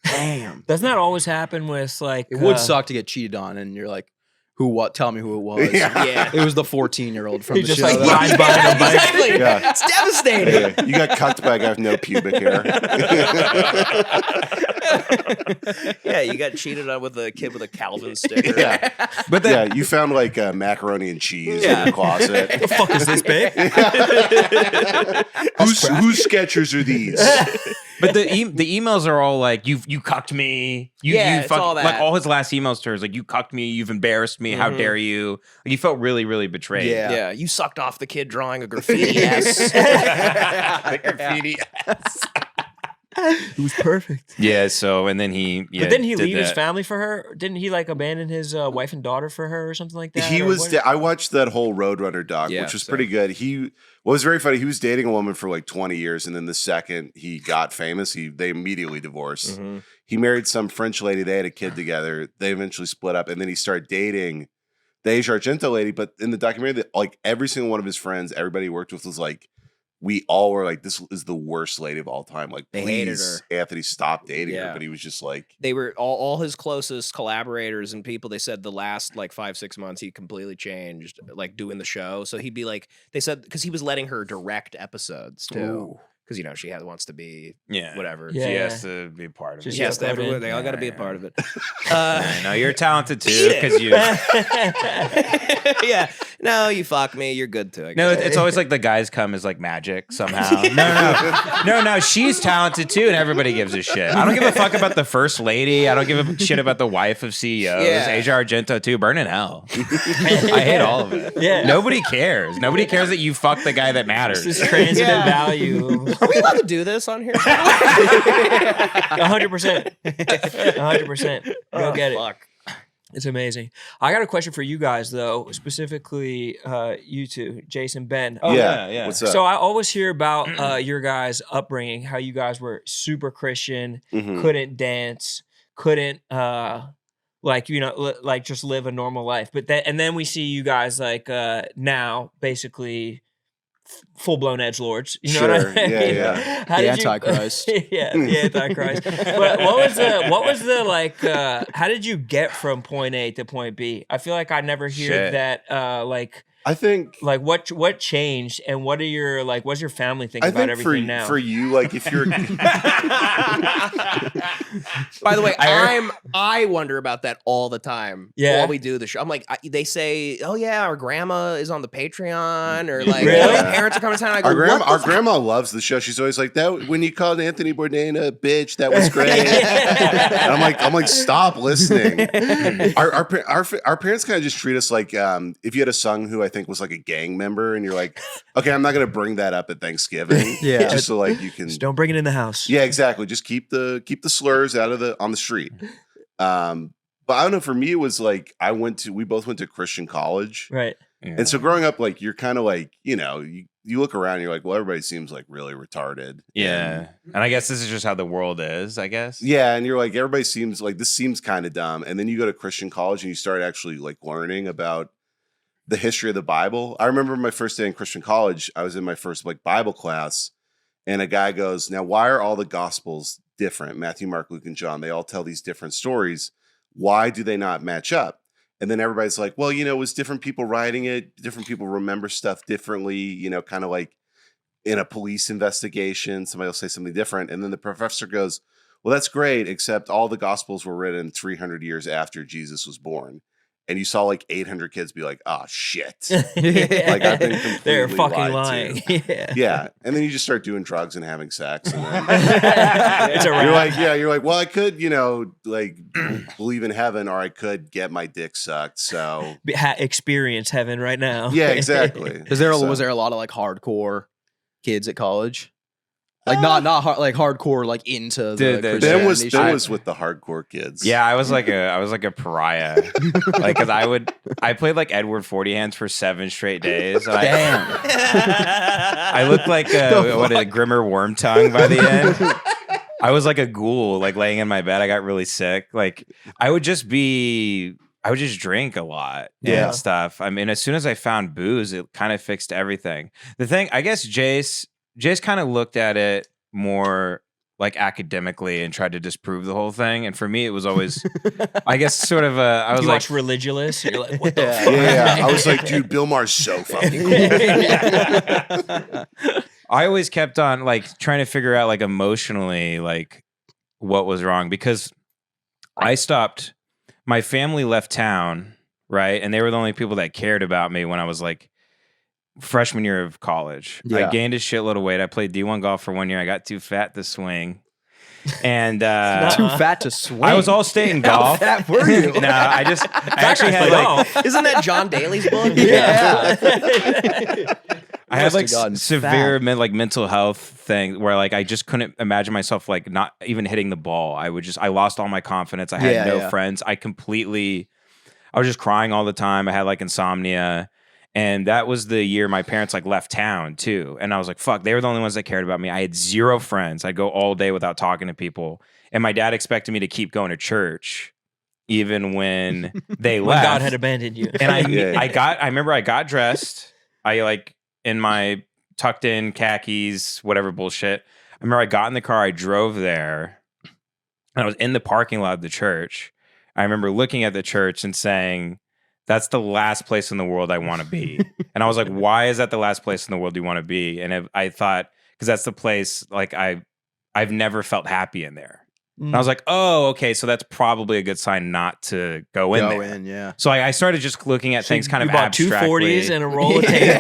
Damn. Doesn't that always happen with like? It would suck to get cheated on, and you're like, who, what? Tell me who it was. Yeah. It was the 14-year-old from He the just show. like that- rides by on a bike. Exactly. Yeah. It's devastating. Yeah, you got cucked by a guy with no pubic hair. Yeah, you got cheated on with a kid with a Calvin sticker. Yeah. But then, Yeah, you found like macaroni and cheese in Yeah. your closet. The fuck is this, babe? Whose Skechers are these? but the emails are all like, you cucked me. You It's all that. Like all his last emails to her is like, you cucked me. You've embarrassed me. How dare you? Like, he felt really, really betrayed. Yeah. Yeah, you sucked off the kid drawing a graffiti S. The graffiti. It was perfect. Yeah. So, and then he. Yeah, But didn't he did leave his that. family for her? Didn't he like abandon his wife and daughter for her or something like that? He Or was. what- I watched that whole Roadrunner doc, Yeah, which was same. pretty good. What was very funny. He was dating a woman for like 20 years, and then the second he got famous, they immediately divorced. Mm-hmm. He married some French lady. They had a kid together. They eventually split up, and then he started dating the Asia Argento lady. But in the documentary, like every single one of his friends, everybody he worked with was like, we all were like, this is the worst lady of all time. Like, They hated please, Anthony, stop dating her. Yeah. But he was just like, They were all his closest collaborators and people. They said the last like 5-6 months he completely changed, like doing the show. So he'd be like, they said because he was letting her direct episodes too, because she wants to be Yeah. whatever. Yeah. She has to be a part of Just it. Yes, Yeah, everyone. in. They all got to be a Yeah. part of it. Yeah, no, you're talented too Eat it. because you. Yeah. No, you fuck me. You're good too. I No, guess. it's always like the guys come as like magic somehow. No. She's talented too, and everybody gives a shit. I don't give a fuck about the first lady. I don't give a shit about the wife of CEOs. Yeah. Asia Argento too. Burn in hell. I hate all of it. Yeah. Nobody cares. Nobody cares that you fuck the guy that matters. This transitive Yeah. value. Are we allowed to do this on here? 100%. 100%. Go get it. Fuck. It's amazing. I got a question for you guys, though, specifically you two, Jason, Ben. Oh, yeah. What's up? So I always hear about your guys' upbringing, how you guys were super Christian, Mhm. couldn't dance, couldn't like just live a normal life. But then we see you guys like now basically full blown edgelords. You know what I mean? Yeah. How The did you- Antichrist. yeah, the Antichrist. But what was the like? How did you get from point A to point B? I feel like I never hear Shit. that. I think What changed, and what are your what's your family think I about think everything now? for you, like if you're By the way, I wonder about that all the time. Yeah. While we do the show, I'm like, they say, "Oh yeah, our grandma is on the Patreon," or like, Really? "Oh, parents are coming to town." I go, our grandma loves the show. She's always like that. When you called Anthony Bourdain a bitch, that was great. And I'm like, stop listening. Our parents kind of just treat us like if you had a son who I think was like a gang member, and you're like, okay, I'm not gonna bring that up at Thanksgiving. Yeah. just so like you can. Just don't bring it in the house. Yeah, exactly. Just keep the slurs out of on the street. But I don't know. For me, it was like we both went to Christian college, Right. Yeah. and so growing up, like you're kind of like you look around, and you're like, well, everybody seems like really retarded. Yeah. And I guess this is just how the world is, I guess. Yeah, and you're like, everybody seems like this seems kind of dumb, and then you go to Christian college and you start actually like learning about the history of the Bible. I remember my first day in Christian college, I was in my first like Bible class, and a guy goes, "Now, why are all the Gospels different? Matthew, Mark, Luke, and John, they all tell these different stories. Why do they not match up?" And then everybody's like, well, it was different people writing it. Different people remember stuff differently, kind of like in a police investigation, somebody will say something different. And then the professor goes, well, that's great, except all the Gospels were written 300 years after Jesus was born. And you saw like 800 kids be like, oh, shit. Like I've been completely They're fucking lied lying. to. Yeah. Yeah. And then you just start doing drugs and having sex. And then It's a you're wrap. like, well, I could, like believe in heaven, or I could get my dick sucked. So Experience heaven right now. yeah, exactly. Was there a lot of like hardcore kids at college? Like not hardcore like into the Ben Christianity shit? was with the hardcore kids. Yeah, I was like a pariah. Like, cause I played like Edward 40 Hands for 7 straight days. And Damn. I looked like a Grimmer Wormtongue by the end. I was like a ghoul, like laying in my bed. I got really sick. Like I would just drink a lot and stuff. I mean, as soon as I found booze, it kind of fixed everything. The thing, I guess Jace kind of looked at it more like academically and tried to disprove the whole thing. And for me, it was always, I guess, sort of I was You like, watch Religulous. You're like, what the fuck? Yeah. I was like, dude, Bill Maher's so fucking cool. I always kept on like trying to figure out like emotionally like what was wrong, because I stopped. My family left town, right, and they were the only people that cared about me when I was like freshman year of college. Yeah. I gained a shitload of weight. I played D1 golf for 1 year. I got too fat to swing, and Too fat to swing. I was all state in golf. How fat were you? No, I actually had like Isn't that John Daly's book? Yeah. I had Must like have gotten severe fat. mental health thing where like I just couldn't imagine myself like not even hitting the ball. I lost all my confidence. I had no friends. I was just crying all the time. I had like insomnia. And that was the year my parents like left town too. And I was like, fuck, they were the only ones that cared about me. I had 0 friends. I'd go all day without talking to people. And my dad expected me to keep going to church even when they When left. God had abandoned you. And I remember I got dressed. I like in my tucked in khakis, whatever bullshit. I remember I got in the car, I drove there, and I was in the parking lot of the church. I remember looking at the church and saying, that's the last place in the world I want to be. And I was like, why is that the last place in the world you want to be? And I thought, because that's the place like I've never felt happy in there. And I was like, oh, okay, so that's probably a good sign not to go in there. Yeah. So I started just looking at things kind of bought 2 abstractly. 40s and a roll of tape.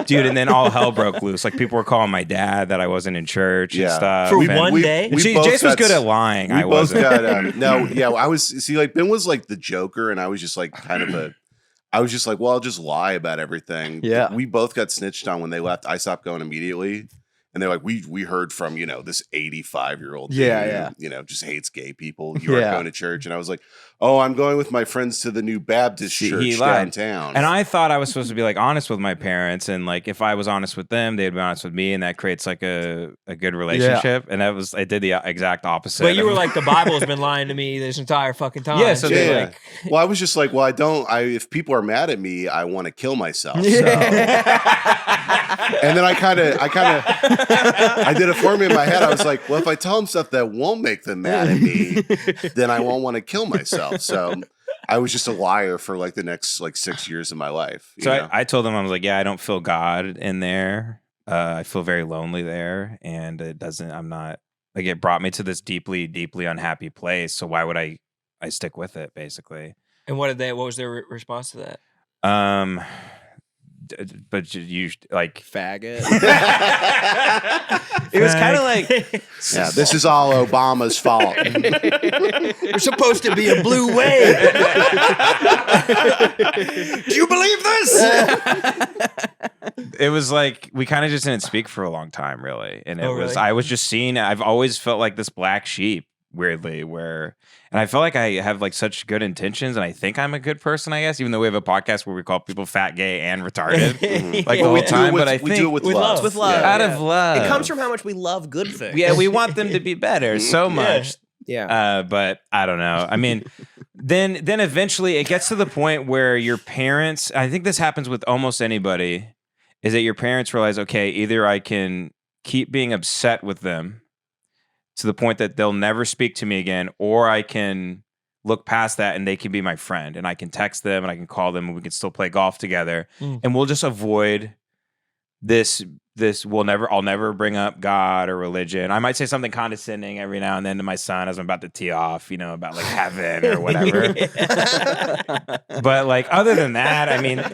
Dude, and then all hell broke loose. Like people were calling my dad that I wasn't in church and stuff. For And- one day? And see, both Jace was got- good at lying. We I both wasn't. got I was like Ben was like the Joker, and I was just like I was just like, well, I'll just lie about everything. Yeah. We both got snitched on when they left. I stopped going immediately. And they're like, we heard from, this 85-year-old Yeah, dude who, just hates gay people. You aren't going to church. And I was like, oh, I'm going with my friends to the new Baptist church downtown. And I thought I was supposed to be like honest with my parents. And like, if I was honest with them, they'd be honest with me. And that creates like a good relationship. And I did the exact opposite. But you were like, the Bible's been lying to me this entire fucking time. Yeah, so they like... Well, I was just like, well, if people are mad at me, I want to kill myself. So. And then I did a formula in my head. I was like, well, if I tell them stuff that won't make them mad at me, then I won't want to kill myself. So I was just a liar for like the next 6 years of my life. So I told them, I was like, yeah, I don't feel God in there. I feel very lonely there. And it brought me to this deeply, deeply unhappy place. So why would I stick with it, basically? And what was their response to that? But you like faggot. It was kind of like, yeah, this is all Obama's fault. You're supposed to be a blue wave. Do you believe this? It was like we kind of just didn't speak for a long time, really, and I was just seeing. I've always felt like this black sheep. Weirdly, and I feel like I have like such good intentions, and I think I'm a good person, I guess, even though we have a podcast where we call people fat, gay, and retarded, like the whole time. But I think we do it with love. With love. Out of love. It comes from how much we love good things. Yeah, we want them to be better so much. Yeah. But I don't know. I mean, then eventually it gets to the point where your parents, I think this happens with almost anybody, is that your parents realize, okay, either I can keep being upset with them to the point that they'll never speak to me again, or I can look past that and they can be my friend, and I can text them and I can call them and we can still play golf together, and we'll just avoid this. I'll never bring up God or religion. I might say something condescending every now and then to my son as I'm about to tee off, about like heaven or whatever. But like, other than that, I mean,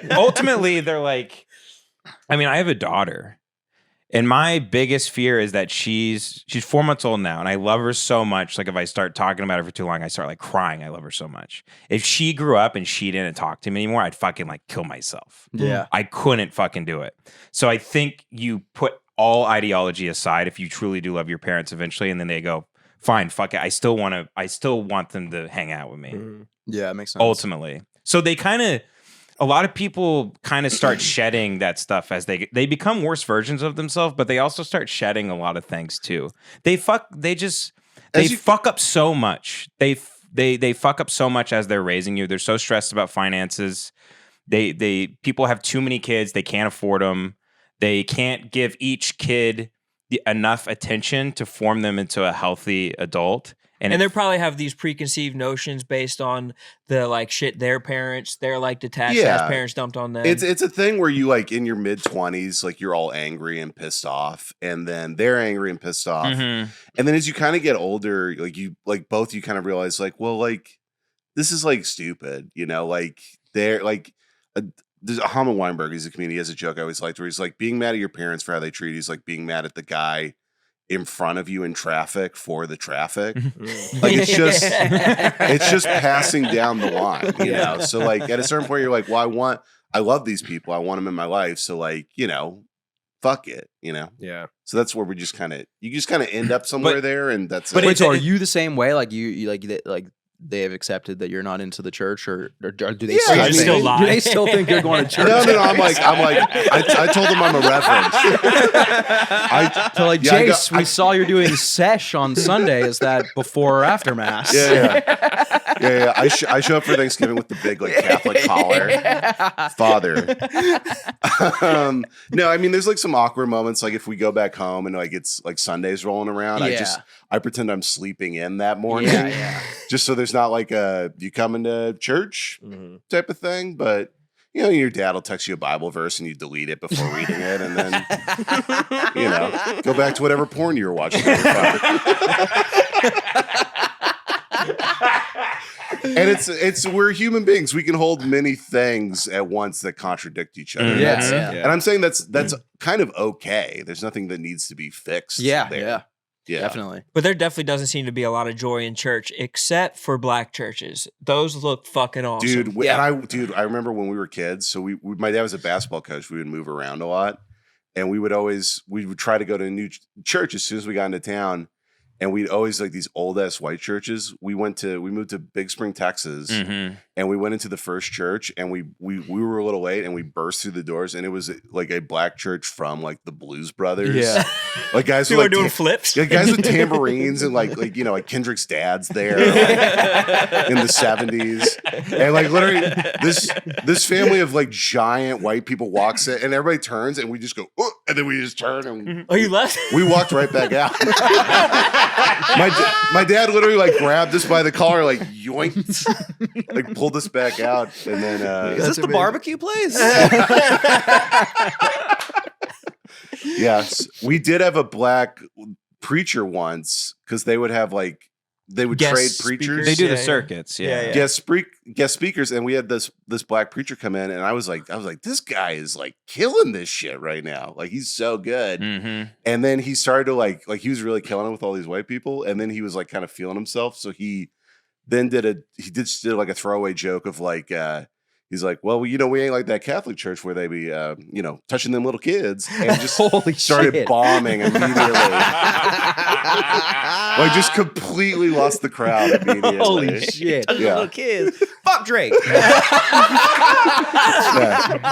ultimately they're like, I mean, I have a daughter. And my biggest fear is that she's 4 months old now, and I love her so much. Like, if I start talking about her for too long, I start like crying. I love her so much. If she grew up and she didn't talk to me anymore, I'd fucking like kill myself. Yeah. I couldn't fucking do it. So I think you put all ideology aside if you truly do love your parents eventually, and then they go, fine, fuck it. I still want them to hang out with me. Yeah, it makes sense. Ultimately. So a lot of people kind of start shedding that stuff as they become worse versions of themselves, but they also start shedding a lot of things too. They fuck up so much. They fuck up so much as they're raising you. They're so stressed about finances. People have too many kids. They can't afford them. They can't give each kid enough attention to form them into a healthy adult. And they probably have these preconceived notions based on the like shit their like detached ass parents dumped on them. It's a thing where you like in your mid-20s, like you're all angry and pissed off, and then they're angry and pissed off. And then as you kind of get older, both you kind of realize like, well, like this is like stupid, like they're like there's Haman Weinberg, he's a comedian, he has a joke I always liked where he's like, being mad at your parents for how they treat you is like being mad at the guy in front of you in traffic for the traffic. Like it's just passing down the line, So like at a certain point you're like, well, I love these people. I want them in my life. So like, fuck it, Yeah. So that's where you just kind of end up somewhere there. And that's, so are you the same way? Like you like they have accepted that you're not into the church, or do they still lie? Do they still think you're going to church? No. I'm like, I told them I'm a reverend. Jace, we saw you're doing sesh on Sunday. Is that before or after mass? Yeah. I show up for Thanksgiving with the big like Catholic collar. Father. No, I mean, there's like some awkward moments. Like if we go back home and like it's like Sunday's rolling around, I pretend I'm sleeping in that morning. Just so there's not like you coming to church type of thing. But your dad will text you a Bible verse and you delete it before reading it, and then go back to whatever porn you were watching. And it's we're human beings. We can hold many things at once that contradict each other. And I'm saying that's kind of okay. There's nothing that needs to be fixed. Yeah, definitely. But there definitely doesn't seem to be a lot of joy in church, except for black churches. Those look fucking awesome. Dude, I remember when we were kids. So my dad was a basketball coach. We would move around a lot. and we would try to go to a new church as soon as we got into town. And we'd always like these old ass white churches. We moved to Big Spring, Texas, and we went into the first church, and we were a little late, and we burst through the doors, and it was like a black church from like the Blues Brothers. Yeah, like guys People were are doing flips. Yeah, guys with tambourines and like like Kendrick's dad's there like, in the 70s, and like literally this family of like giant white people walks in, and everybody turns, and we just go, oh, and then we just turn, and Oh, you left? we walked right back out. My dad literally like grabbed us by the collar, like yoink, like pulled us back out, and then Is this the barbecue place? yes, we did have a black preacher once because they would have like they would Guest trade speakers? preachers. They do Yeah, the yeah. circuits. Yeah. Yeah. Guest speakers, and we had this black preacher come in, and I was like, this guy is like killing this shit right now. Like he's so good. Mm-hmm. And then he started to like he was really killing it with all these white people, and then he was like kind of feeling himself. So he then did like a throwaway joke of like he's like, well, we ain't like that Catholic church where they be touching them little kids, and just Holy started shit. bombing immediately. Like just completely lost the crowd immediately. Holy shit. Yeah. Little kids. Fuck Drake. Yeah.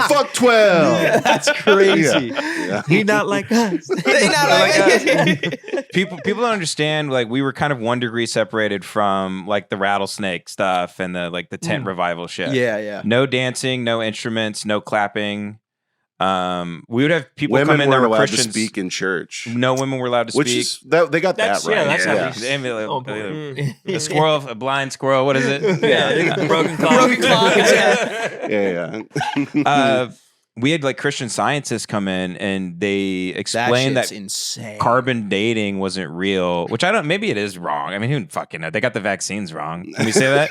Fuck 12. That's crazy. Yeah. He not like us. They not like us. People don't understand. Like we were kind of 1 degree separated from like the rattlesnake stuff and the tent revival shit. Yeah. No dancing, no instruments, no clapping. We would have people Women come in weren't that were allowed Christians. to speak in church. No women were allowed to Which speak. is they got That's- that right. yeah, that's how yeah. we- Oh, Mm. a squirrel, a blind squirrel. What is it? Yeah, broken clock. Broken clock. Yeah. Yeah. We had like Christian scientists come in and they That explained shit's that insane. carbon dating wasn't real, which I don't. Maybe it is wrong. I mean, who fucking know? They got the vaccines wrong. Can we say that?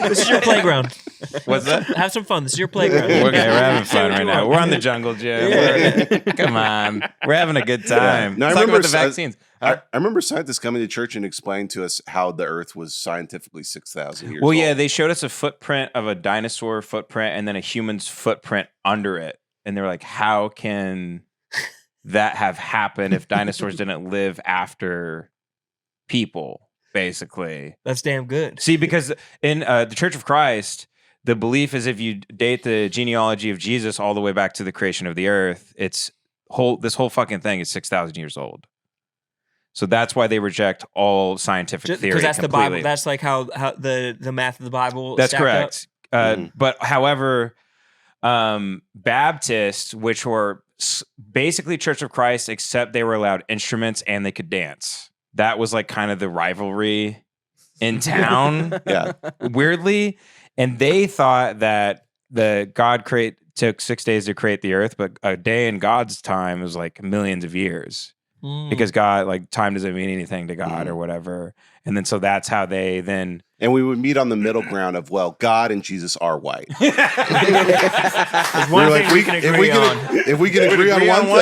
This is your playground. What's that? Have some fun. This is your playground. Okay, we're having fun right now. We're on the jungle gym. Come on, we're having a good time. No, I Let's talk remember about the vaccines. I remember scientists coming to church and explaining to us how the Earth was scientifically 6,000 years Well, old. yeah, they showed us a footprint of a dinosaur footprint and then a human's footprint under it. And they're like, how can that have happened if dinosaurs didn't live after people, basically? That's damn good. See, because in the Church of Christ, the belief is if you date the genealogy of Jesus all the way back to the creation of the earth, this whole fucking thing is 6,000 years old. So that's why they reject all scientific theory Because that's completely. the Bible. That's like how the math of the Bible. That's stacked correct. Mhm. But however, Baptists, which were basically Church of Christ, except they were allowed instruments and they could dance. That was like kind of the rivalry in town, Yeah. weirdly. And they thought that God took 6 days to create the earth, but a day in God's time was like millions of years. Mm. Because God, like time doesn't mean anything to God or whatever. And then so that's how they then And we would meet on the middle ground of, well, God and Jesus are white. There's one We're thing like, we can agree on. if we can agree on agree one on one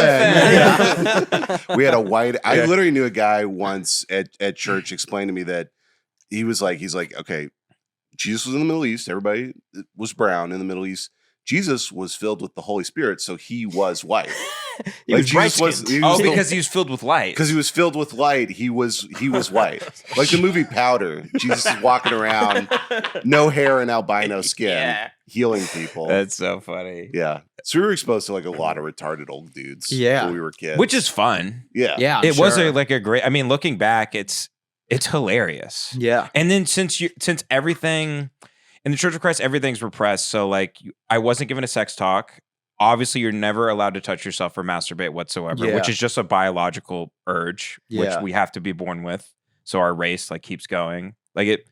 thing. We had a white. I Yeah. literally knew a guy once at church explained to me that he's like, okay, Jesus was in the Middle East. Everybody was brown in the Middle East. Jesus was filled with the Holy Spirit, so he was white. He was because he was filled with light. Because he was filled with light, he was white. Like the movie Powder. Jesus is walking around, no hair and albino skin, healing people. That's so funny. Yeah. So we were exposed to like a lot of retarded old dudes Yeah. when we were kids. Which is fun. yeah. Yeah, I'm It was sure. a great. I mean, looking back, it's hilarious. Yeah. And then since everything in the Church of Christ, everything's repressed. So like, I wasn't given a sex talk. Obviously, you're never allowed to touch yourself or masturbate whatsoever, Yeah. which is just a biological urge, which Yeah. we have to be born with. So our race like keeps going. Like it,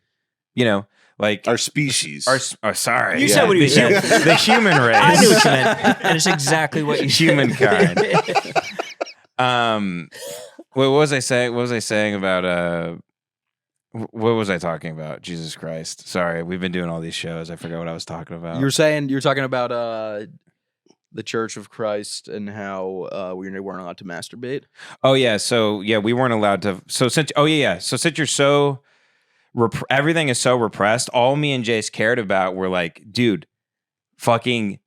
like Our species. sorry, You said what you said. The human race. I knew what you meant, and it's exactly what you said. Humankind. What was I saying? What was I saying about what was I talking about? Jesus Christ. Sorry, we've been doing all these shows. I forgot what I was talking about. You were talking about the Church of Christ and how we weren't allowed to masturbate. Oh yeah, so yeah, we weren't allowed to. So since you're so everything is so repressed, all me and Jace cared about were like, dude, fucking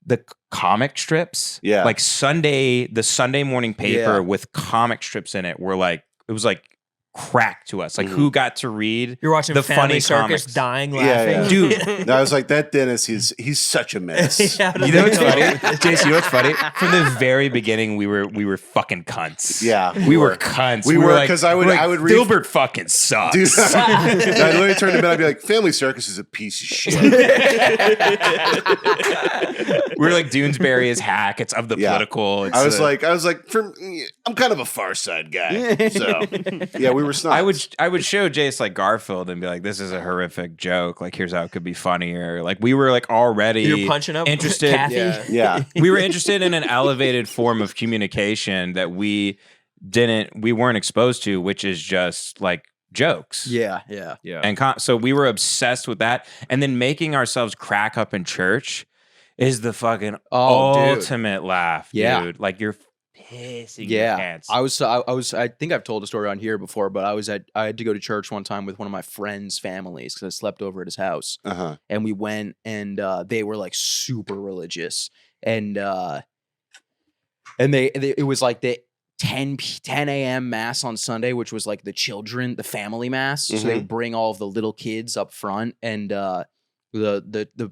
the comic strips. Yeah. Like the Sunday morning paper with comic strips in it were like, it was like crack to us. Like who got to read You're watching the Family funny Circus comics? dying Yeah, laughing. yeah. Dude. No, I was like, that dentist, he's such a mess. Yeah, You know what's funny? Jace, you know what's funny? From the very beginning, we were fucking cunts. Yeah, We were cunts. We were, like- 'cause I would- we're like, I would read- Dilbert fucking sucks. Dude, I literally turned to bed. I'd be like, Family Circus is a piece of shit. We're like Doonesbury is hack. It's of the Yeah. political. It's I was like, I'm kind of a Far Side guy. So yeah, we were snobs. I would show Jace like Garfield and be like, this is a horrific joke. Like, here's how it could be funnier. Like, we were like already You're punching up interested. Kathy. Yeah. Yeah. We were interested in an elevated form of communication that we weren't exposed to, which is just like jokes. Yeah. And so we were obsessed with that. And then making ourselves crack up in church is the fucking Oh, dude. ultimate laugh, Yeah. dude. Like, you're pissing your Yeah, pants. I was. I think I've told a story on here before, but I had to go to church one time with one of my friend's families because I slept over at his house, and we went, and they were like super religious, and it was like the 10 a.m. mass on Sunday, which was like the family mass. So they would bring all of the little kids up front, and the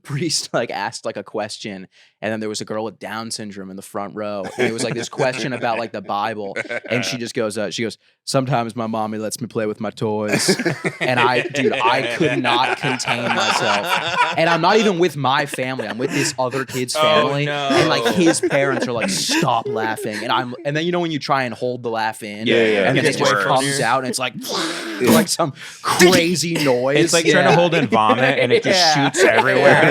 priest like asked like a question, and then there was a girl with Down syndrome in the front row, and it was like this question about like the Bible, and she goes, sometimes my mommy lets me play with my toys, and I could not contain myself, and I'm not even with my family, I'm with this other kid's family, no. and like his parents are like, stop laughing, and then you know when you try and hold the laugh in, Yeah. and then it It's just worse. comes out, and it's like like some crazy noise. It's like trying to hold in vomit and it just shoots everywhere.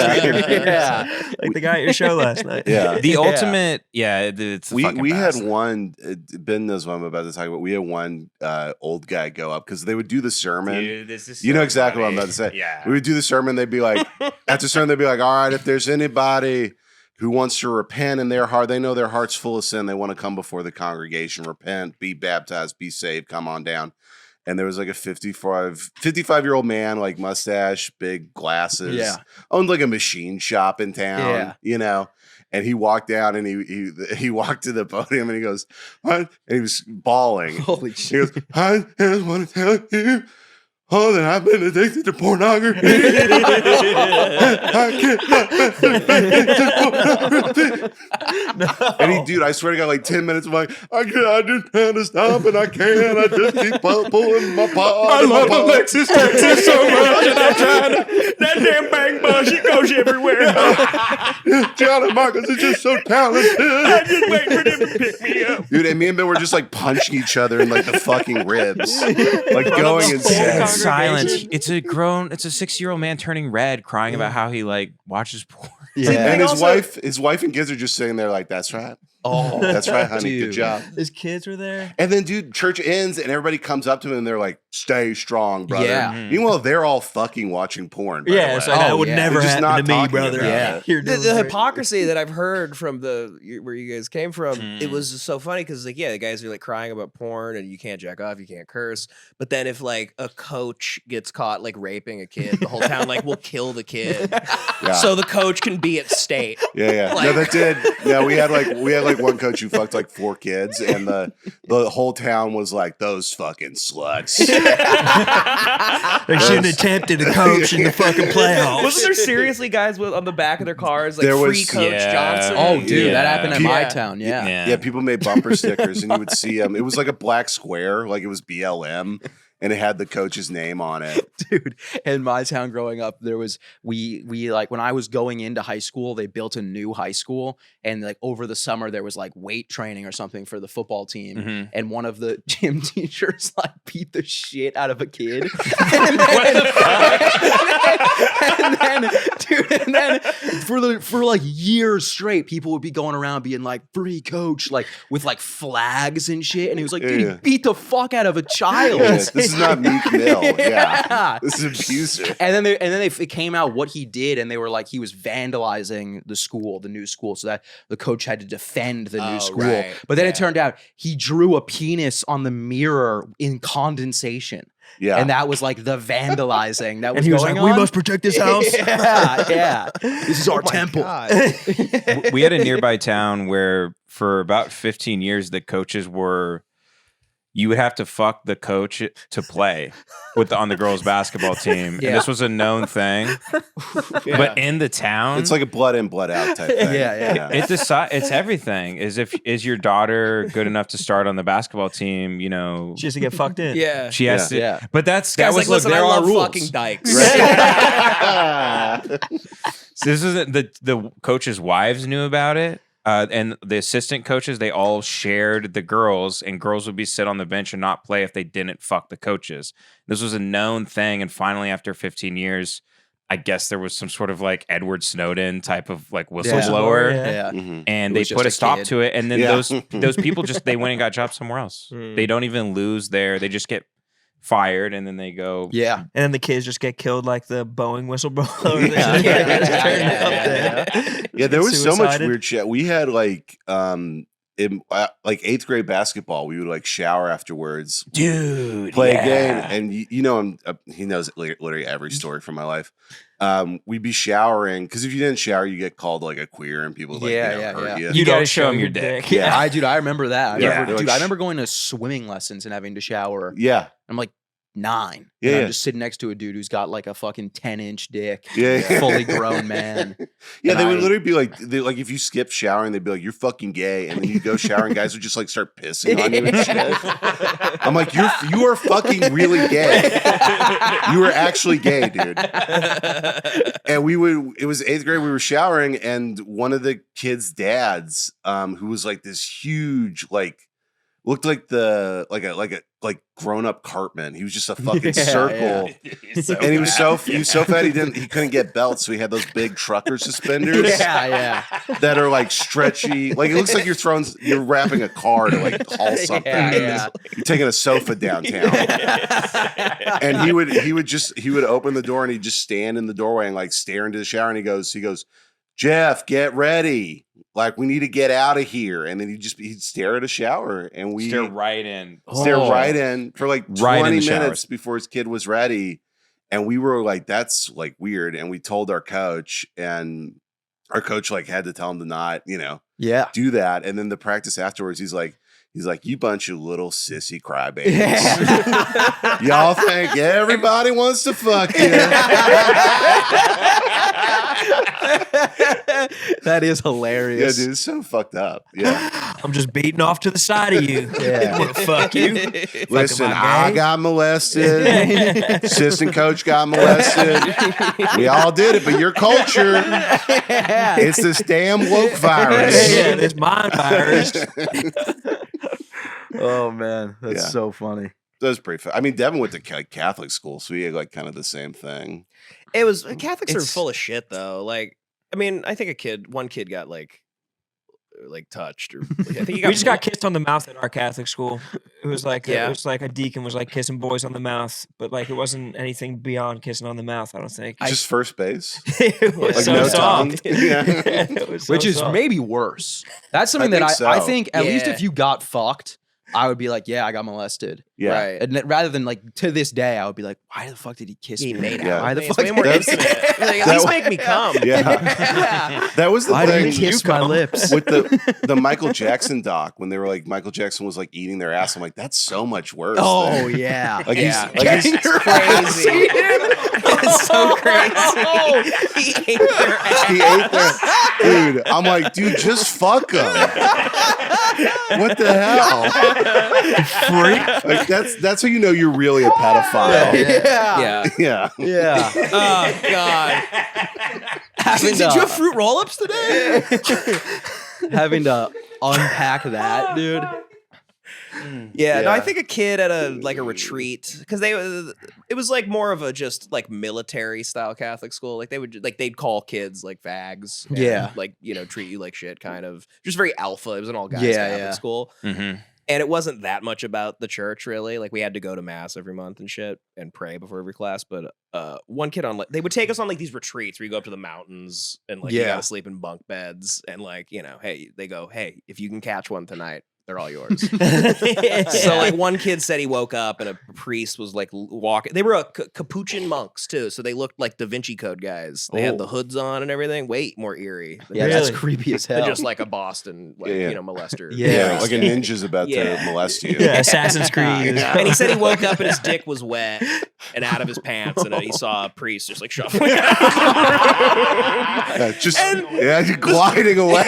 Yeah. Like the guy at your show last night. Yeah. The ultimate, it's the We fucking had best. one, Ben knows what I'm about to talk about. We had one old guy go up because they would do the sermon. Dude, this is You know so exactly what I'm funny. about to say. Yeah. We would do the sermon. They'd be like, after sermon, they'd be like, all right, if there's anybody who wants to repent in their heart, they know their heart's full of sin. They want to come before the congregation, repent, be baptized, be saved, come on down. And there was like a 55-year-old man, like mustache, big glasses, owned like a machine shop in town, you know. And he walked down and he walked to the podium and he goes, "What?" And he was bawling. Holy He shit. goes, "I just want to tell you, that I've been addicted to pornography. I can't pornography." And dude, I swear to God, like 10 minutes, I'm like, I just trying to stop and I can't. I just keep pulling my pod. I love Alexis Texas so much. And I'm trying to. That damn bang bus, she goes everywhere. Johnny Marcus is just so talented. I just wait for them to pick me up. Dude, and me and Ben were just like punching each other in like the fucking ribs. Like going insane. Silence. It's a 6-year-old man turning red, crying about how he like watches porn. And his also- wife and kids are just sitting there like, that's right. Oh, That's right, honey. Good dude. job. His kids were there. And then, dude, church ends and everybody comes up to him and they're like, stay strong, brother. Yeah. Meanwhile, they're all fucking watching porn. By Yeah, the it's way. like, that Oh, would yeah. never They're just happen not to me, talking brother. about Yeah. You're The doing great. hypocrisy that I've heard from where you guys came from, it was so funny because like the guys are like crying about porn and you can't jack off, you can't curse. But then if like a coach gets caught like raping a kid, the whole town like will kill the kid, Yeah. so the coach can be at state. Yeah. No, that did. Yeah, we had like one coach who fucked like 4 kids, and the whole town was like, those fucking sluts. They shouldn't have tempted a coach in the fucking playoffs. Wasn't there seriously guys on the back of their cars like There free was- Coach Yeah. Johnson? Oh, dude, Yeah. that happened in my Yeah. town. Yeah. Yeah, people made bumper stickers, and you would see them. It was like a black square, like it was BLM, and it had the coach's name on it. Dude, in my town growing up, there was we like when I was going into high school, they built a new high school, and like over the summer there was like weight training or something for the football team, Mhm. and one of the gym teachers like beat the shit out of a kid. And then for like years straight, people would be going around being like free coach, like with like flags and shit, and he was like, dude, Yeah. he beat the fuck out of a child. Yes, this is not Meek Mill. Yeah. Yeah. This is abusive. And then it came out what he did, and they were like, he was vandalizing the new school, so that the coach had to defend the new Oh, school. right. But then Yeah. it turned out he drew a penis on the mirror in condensation. Yeah. And that was like the vandalizing that was And he was going like, on. "We must protect this house." yeah. This is our Oh my temple. God. We had a nearby town where for about 15 years the coaches were you would have to fuck the coach to play on the girls basketball team. Yeah. And this was a known thing. Yeah. But in the town, It's like a blood in, blood out type thing. Yeah. it's everything. Is your daughter good enough to start on the basketball team? You know, She has to get fucked in. Yeah. she has to. Yeah. But that Guys, was like, listen, I there are love rules. fucking dykes. So this isn't the coaches' wives knew about it. And the assistant coaches, they all shared the girls, and girls would be sit on the bench and not play if they didn't fuck the coaches. This was a known thing, and finally, after 15 years, I guess there was some sort of like Edward Snowden type of like whistleblower, Yeah. Yeah. and It they was put just a a stop kid. to it. And then Yeah. those people they went and got jobs somewhere else. They don't even lose they just get fired, and then they go. Yeah. And then the kids just get killed like the Boeing whistleblower. Yeah. Yeah, there was so much Suicided. weird shit. We had like in like 8th grade basketball, we would like shower afterwards, Dude, play yeah. a game, and you know he knows literally every story from my life. We'd be showering because if you didn't shower, you get called like a queer, and people like hurt you. You gotta show them your dick. Yeah. I remember that. Yeah. I remember going to swimming lessons and having to shower. Yeah, I'm like 9. Yeah, And yeah. I'm just sitting next to a dude who's got like a fucking 10-inch dick. yeah, Fully grown man. Yeah, And they would I- literally be like, if you skip showering, they'd be like, "You're fucking gay," and then you go shower, and guys would just like start pissing on you and shit. I'm like, you are fucking really gay. You are actually gay, dude. And it was 8th grade. We were showering, and one of the kids' dads, who was like this huge, like looked like a grown up Cartman. He was just a fucking circle. And he was so fat he couldn't get belts, so he had those big trucker suspenders Yeah. that are like stretchy. Like it looks like you're wrapping a car to like haul something. Yeah. You're taking a sofa downtown. And he would open the door and he'd just stand in the doorway and like stare into the shower, and he goes, "Jeff, get ready. Like we need to get out of here." And then he'd stare at a shower, and we Stare right in. stare right in for like 20 Right in the minutes showers. before his kid was ready. And we were like, that's like weird. And we told our coach, and our coach like had to tell him to not, Yeah. do that. And then the practice afterwards, he's like, "You bunch of little sissy crybabies. Yeah. Y'all think everybody wants to fuck you." That is Yeah, hilarious. dude, it's so fucked up. Yeah. I'm just beating off to the side of you. Yeah. Wanna fuck you. Listen, am I I gay? got molested. Assistant coach got molested. We all did it, but your culture, it's this damn woke virus. Yeah, this mind virus. Oh man, that's Yeah. so funny. That was pretty fun. I mean, Devin went to Catholic school, so he had like kind of the same thing. It was Catholics are It's- full of shit though. Like, I mean, I think one kid got like touched, or I think he got We just got kissed on the mouth at our Catholic school. It was like Yeah. it was like a deacon was like kissing boys on the mouth, but like it wasn't anything beyond kissing on the mouth. I don't think. Just first base. It was Like so no soft. tongue? Yeah. It was so Which is soft. maybe worse. That's something I that think I so. think at least Yeah. if you got fucked, I would be like, yeah, I got molested. Yeah. Right. And rather than like to this day, I would be like, why the fuck did he kiss He me? made Yeah. out. Why the It's fuck? way more That's- intimate. Like, at that least wa- make me come. Yeah. That was the Why thing. did you kiss my lips? With the Michael Jackson doc, when they were like Michael Jackson was like eating their ass, I'm like, that's so much worse. Oh than- yeah. like Yeah. he's It's crazy. It's so crazy. He ate their ass. he ate their dude. I'm like, dude, just fuck him. What the hell? Freak. Like that's how you know you're really a pedophile. Yeah. Yeah. Yeah. Oh God. Having Did to- you have fruit roll-ups today? having to unpack that, dude. Yeah, no, Yeah. I think a kid at a retreat, because it was like more of a just like military style Catholic school. Like they'd call kids like fags. And, Yeah. like treat you like shit, kind of just very alpha. It was an all guys Yeah, Catholic yeah. school, Mm-hmm. and it wasn't that much about the church really. Like we had to go to mass every month and shit and pray before every class. But one kid they would take us on like these retreats where you go up to the mountains and like you Yeah. gotta sleep in bunk beds and like hey, they go, hey, if you can catch one tonight, They're all yours. So like one kid said he woke up and a priest was like walking. They were capuchin monks too, so they looked like Da Vinci Code guys. They had the hoods on and everything. Way more eerie. Yeah, that's creepy as hell. Just like a Boston, like molester. Yeah, like a ninja's about to molest you. Yeah, Assassin's Creed. And he said he woke up and his dick was wet and out of his pants, and he saw a priest just like shuffling. Just gliding away.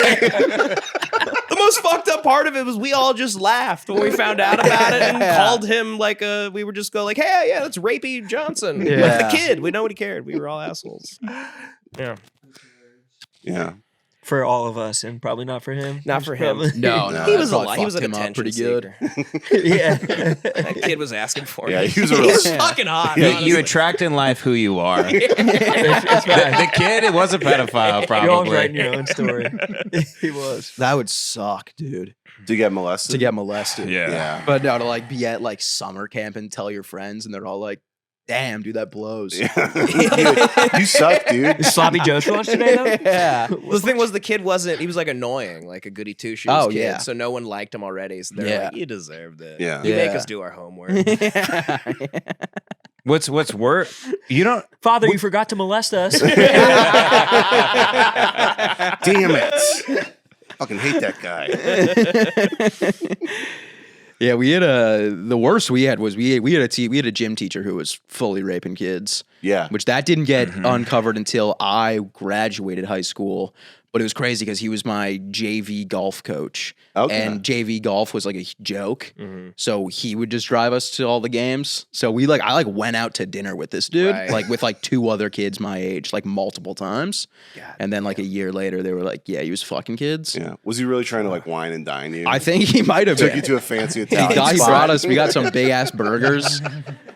The most fucked up part of it was we all just laughed when we found out about it and called him like we were just go like, hey, yeah, that's Rapey Johnson. Yeah. Like the kid. We nobody cared. We were all assholes. Yeah. Yeah. For all of us, and probably not for him. Not for him. No, He was a probably lot. He was an fucked him up attention pretty good. seeker. Yeah. That kid was asking for it. Yeah, he was a He real was fucking hot. You attract in life who you are. the kid, it was a pedophile, You're always probably. writing your own story. He was. That would suck, dude. To get molested? To get molested. Yeah. But no, to like be at like summer camp and tell your friends, and they're all like, damn, dude, that blows. You suck, dude. Is Sloppy Joe's for lunch today, though? Yeah. The thing was, the kid wasn't. He was like annoying, like a goody two shoes Oh, kid. yeah. So no one liked him already. So they're like, "You deserved it. Yeah. You make Yeah. us do our homework." What's worse? You don't. Father, you forgot to molest us. Damn it. Fucking hate that guy. Yeah, we had the worst we had was we had a gym teacher who was fully raping kids. Yeah. Which that didn't get uncovered until I graduated high school. But it was crazy because he was my JV golf coach. Okay. And JV golf was like a joke. So he would just drive us to all the games. So I went out to dinner with this dude, Right. like with like 2 other kids my age, like multiple times. God And then like a year later, they were like, yeah, he was fucking kids. Yeah. Was he really trying to like wine and dine you? I think he might have Took been. you to a fancy He Italian spot. brought us, we got some big ass burgers.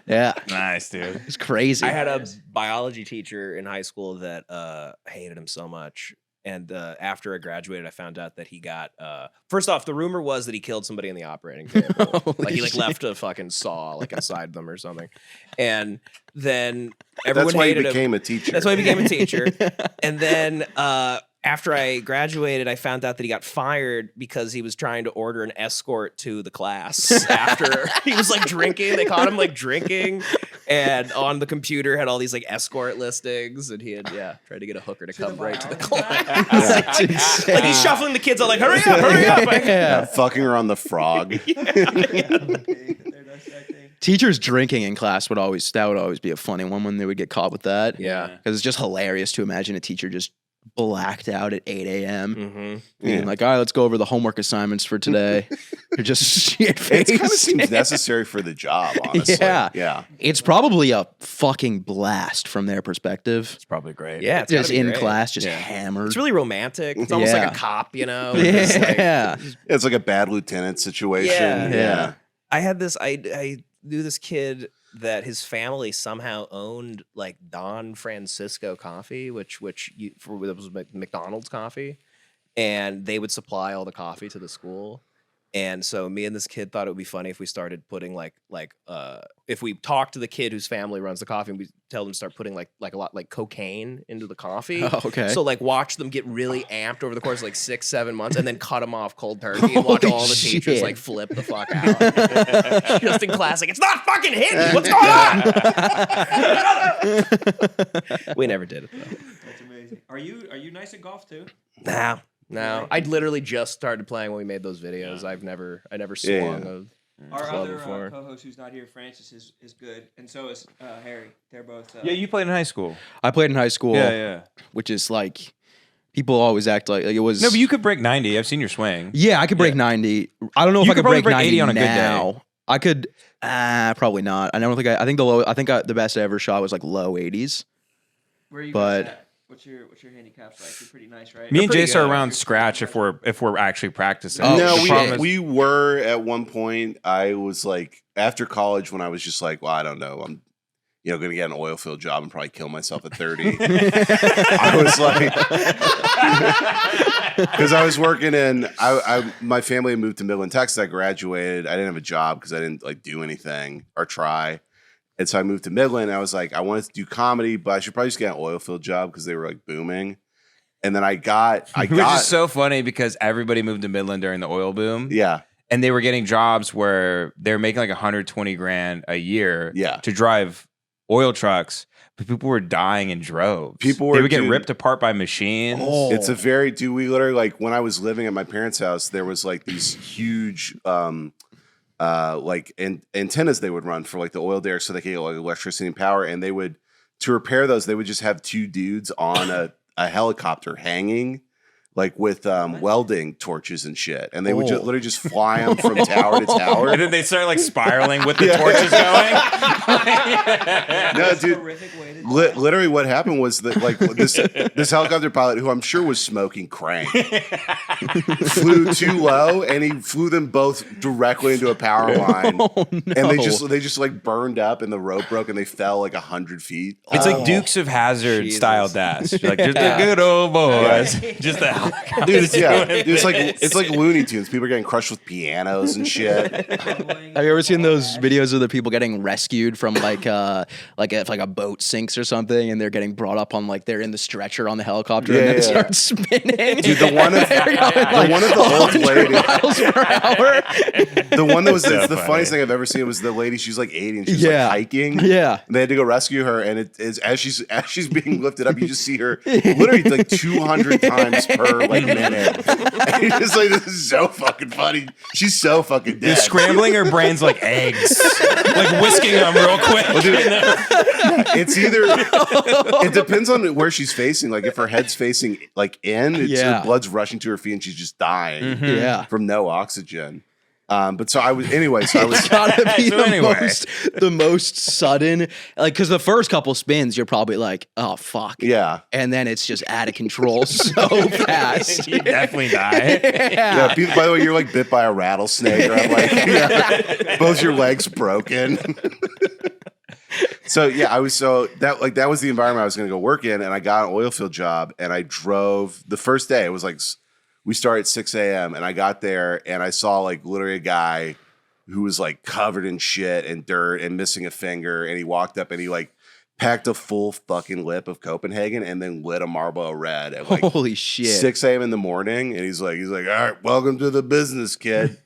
Yeah. Nice, dude. It's crazy. I had a biology teacher in high school that hated him so much. And after I graduated, I found out that he got. First off, the rumor was that he killed somebody in the operating table. Like he left a fucking saw like inside them or something. And then everyone That's why he hated him. became a teacher. That's why he became a teacher. And then after I graduated, I found out that he got fired because he was trying to order an escort to the class after he was like drinking. They caught him like drinking, and on the computer had all these like escort listings, and he had tried to get a hooker to come right to the class. That's insane. Like he's shuffling the kids. I'm like, hurry up, hurry up! Yeah, fucking her on the frog. Teachers drinking in class would always be a funny one when they would get caught with that. Yeah. Because it's just hilarious to imagine a teacher just blacked out at 8 a.m. Mm-hmm. Being like, all right, let's go over the homework assignments for today. You're just shit It kind of faced. seems necessary for the job, honestly. Yeah. Yeah. It's probably a fucking blast from their perspective. It's probably great. Yeah, it's Just gotta be in great. class, just hammered. It's really romantic. It's almost Yeah. like a cop, you know? It's like- Yeah. It's like a bad lieutenant situation. Yeah. I had this. I knew this kid that his family somehow owned like Don Francisco coffee, which was McDonald's coffee, and they would supply all the coffee to the school. And so me and this kid thought it would be funny if we started putting if we talked to the kid whose family runs the coffee and we tell them to start putting like a lot like cocaine into the coffee. Oh, okay. So like watch them get really amped over the course of like 6-7 months and then cut them off cold turkey and watch Holy all the teachers shit. like flip the fuck out. Just in class, like it's not fucking hitting. What's going on? We never did it though. That's amazing. Are you nice at golf too? No. I literally just started playing when we made those videos. I never swung a Our club other before. co-host who's not here, Francis, is good, and so is Harry. They're both. Yeah, you played in high school. I played in high school, Yeah. which is like, people always act like it was. No, but you could break 90. I've seen your swing. Yeah, I could break 90. I don't know if You I could could break probably break 90 80 on a good day. now. I could, probably not. I don't think I think the best I ever shot was like low 80s. Where are you But- guys at? What's your handicaps like? You're pretty nice, right? Me and pretty Jace are good. around scratch if we're actually practicing. Oh, No, The problem is- we were at one point. I was like, after college, when I was just like, well, I don't know. I'm, going to get an oil field job and probably kill myself at 30. I was like, because I was working in, my family had moved to Midland, Texas. I graduated. I didn't have a job because I didn't like do anything or try. And so I moved to Midland. I was like, I wanted to do comedy, but I should probably just get an oil field job because they were like booming. And then I got, Which is so funny because everybody moved to Midland during the oil boom. yeah. and they were getting jobs where they're making like 120 grand a year to drive oil trucks. But people were dying in droves. They would get ripped apart by machines. It's a very, we literally, like, when I was living at my parents' house, there was like these huge, like antennas they would run for like the oil derrick so they could get like electricity and power. And they would, to repair those, they would just have two dudes on a helicopter hanging, like with welding torches and shit, and they would just literally just fly them from tower to tower, and then they start like spiraling with the torches going. No, dude, literally, what happened was that like this helicopter pilot, who I'm sure was smoking crank, flew too low, and he flew them both directly into a power line, and they just like burned up, and the rope broke, and they fell like 100 feet. It's like Dukes of Hazzard style dash, like just the good old boys, just the. Dude, it's like Looney Tunes. People are getting crushed with pianos and shit. Have you ever seen those videos of the people getting rescued from like if like a boat sinks or something, and they're getting brought up on like they're in the stretcher on the helicopter, and then it starts spinning. Dude, the one of the old lady, miles per hour. The one that was the funniest thing I've ever seen was the lady. She's like 80 and she's like hiking. Yeah, and they had to go rescue her, and it is as she's being lifted up, you just see her literally like 200 times per like minute. And you're just like, this is so fucking funny. She's so fucking dead. You're scrambling her brains like eggs, like whisking them real quick. Well, dude, it's either it depends on where she's facing. Like if her head's facing like in, her blood's rushing to her feet and she's just dying from no oxygen. But so I was It's gotta be the most sudden, like, because the first couple spins, you're probably like, oh, fuck. Yeah. And then it's just out of control so fast. You definitely die. Yeah. By the way, you're like bit by a rattlesnake, or I'm like, both your legs broken. So yeah, that was the environment I was going to go work in, and I got an oil field job, and I drove the first day. It was like, we started at 6 a.m. and I got there and I saw like literally a guy who was like covered in shit and dirt and missing a finger. And he walked up and he like packed a full fucking lip of Copenhagen and then lit a Marlboro Red at like holy shit 6 a.m. in the morning. And he's like, all right, welcome to the business, kid.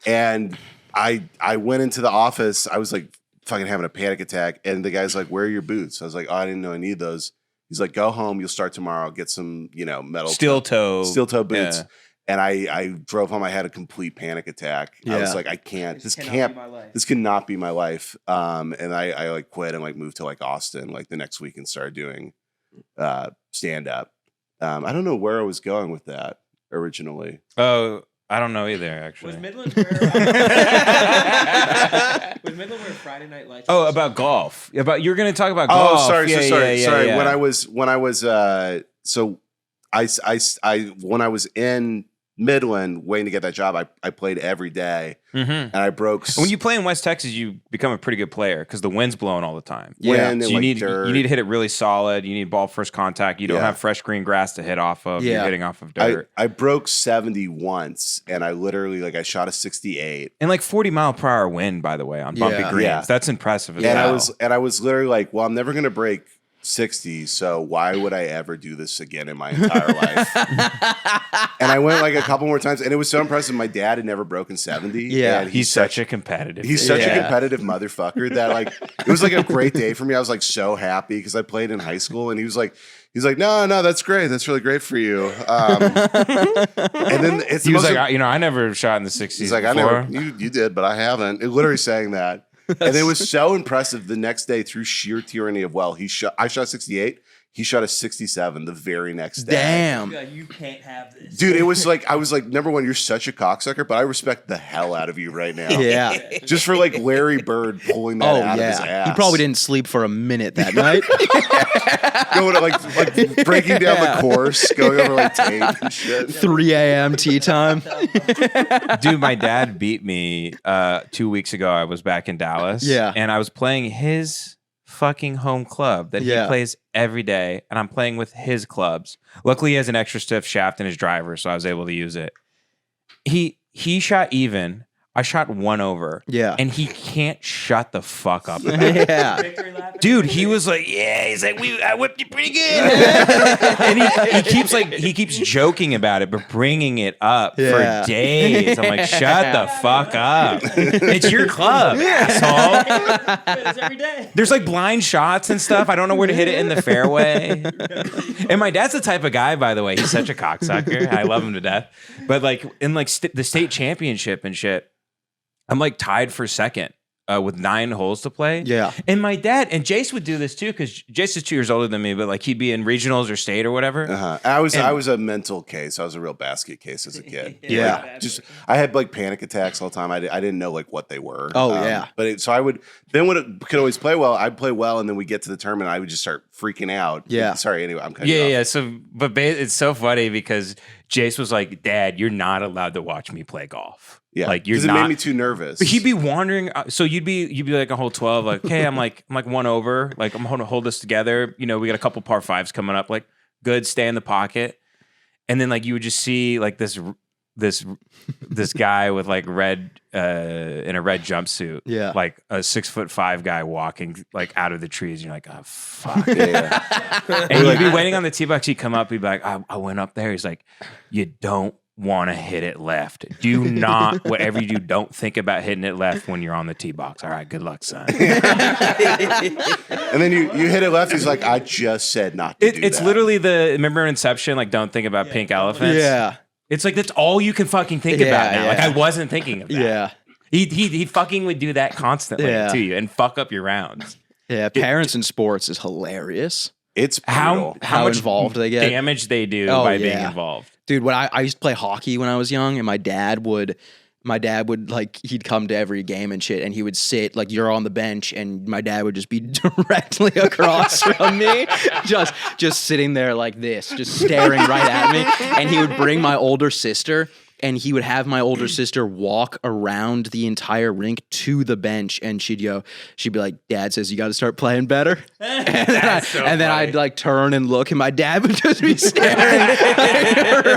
And I went into the office. I was like fucking having a panic attack. And the guy's like, where are your boots? I was like, oh, I didn't know I need those. He's like, go home. You'll start tomorrow. Get some, metal steel toe boots. Yeah. And I drove home. I had a complete panic attack. I was like, I can't. This cannot be my life. And I like quit and like moved to like Austin like the next week and started doing stand up. I don't know where I was going with that originally. Oh, I don't know either, actually. Was Midland where Friday Night Lights? Oh, about golf. You're going to talk about golf. Oh, sorry. Yeah. When I was when I was in Midland waiting to get that job, I played every day, and I broke. When you play in West Texas, you become a pretty good player because the wind's blowing all the time. Yeah, so you need to hit it really solid. You need ball first contact. You don't have fresh green grass to hit off of. You're hitting off of dirt. I broke 70 once, and I literally I shot a 68 and like 40-mile-per-hour wind. By the way, on bumpy greens, that's impressive. I was literally like, well, I'm never gonna break 60, so why would I ever do this again in my entire life? And I went like a couple more times, and it was so impressive. My dad had never broken 70. Yeah, he's such a competitive. He's such a competitive motherfucker that like it was like a great day for me. I was like so happy because I played in high school, and he's like, no, that's great. That's really great for you. And then he was like, I never shot in the 60s. He's like, before. I never. You did, but I haven't. It literally saying that. And it was so impressive. The next day, through sheer tyranny of I shot 68. He shot a 67 the very next day. Damn. You can't have this. Dude, it was like, I was like, number one, you're such a cocksucker, but I respect the hell out of you right now. Yeah. Just for like Larry Bird pulling that out of his ass. He probably didn't sleep for a minute that night. Going to like breaking down the course, going over like tape and shit. 3 a.m. tea time. Dude, my dad beat me 2 weeks ago. I was back in Dallas. Yeah. And I was playing his fucking home club that he plays every day, and I'm playing with his clubs. Luckily, he has an extra stiff shaft in his driver, so I was able to use it. He shot even I shot 1 over. Yeah. And he can't shut the fuck up. Yeah. Dude, he was like, yeah, he's like, I whipped you pretty good. And he keeps joking about it, but bringing it up Yeah. for days. I'm like, shut the fuck up. It's your club, asshole. It's every day. There's like blind shots and stuff. I don't know where to hit it in the fairway. And my dad's the type of guy, by the way, he's such a cocksucker. I love him to death. But like in like the state championship and shit, I'm like tied for second with 9 holes to play. Yeah. And my dad, and Jace would do this too, because Jace is 2 years older than me, but like he'd be in regionals or state or whatever. I was a mental case. I was a real basket case as a kid. Yeah. Like, just I had like panic attacks all the time. I didn't know like what they were. Oh, yeah. But so I would then when it could always play well, I'd play well, and then we get to the tournament, I would just start freaking out. Yeah. Sorry. Anyway, I'm cutting you off. Yeah. So, but it's so funny because Jace was like, "Dad, you're not allowed to watch me play golf." Yeah, like you're because it not. made me too nervous. But he'd be wandering. So you'd be like a hole 12. Like, hey, I'm like 1 over. Like I'm going to hold this together. You know, we got a couple par 5s coming up. Like, good, stay in the pocket. And then like you would just see like this guy with like red in a red jumpsuit. Yeah. Like a 6'5" guy walking like out of the trees. And you're like, oh fuck. Yeah. And you'd be waiting on the tee box. He'd come up. He'd be like, I went up there. He's like, you don't want to hit it left. Do not, whatever you do, don't think about hitting it left when you're on the tee box. All right, good luck, son. And then you hit it left. He's like, I just said not to do It's that. literally remember Inception, like don't think about pink elephants? Yeah. It's like that's all you can fucking think about now. Yeah. Like I wasn't thinking of that. Yeah. He fucking would do that constantly Yeah. to you and fuck up your rounds. Yeah. Parents in sports is hilarious. It's brutal. How much involved they get. damage they do Oh, by being yeah. involved. Dude, when I used to play hockey when I was young, and my dad would like, he'd come to every game and shit, and he would sit like you're on the bench, and my dad would just be directly across from me, just sitting there like this, just staring right at me. And he would bring my older sister, and he would have my older sister walk around the entire rink to the bench, and she'd be like, Dad says you got to start playing better. And then I'd like turn and look, and my dad would just be staring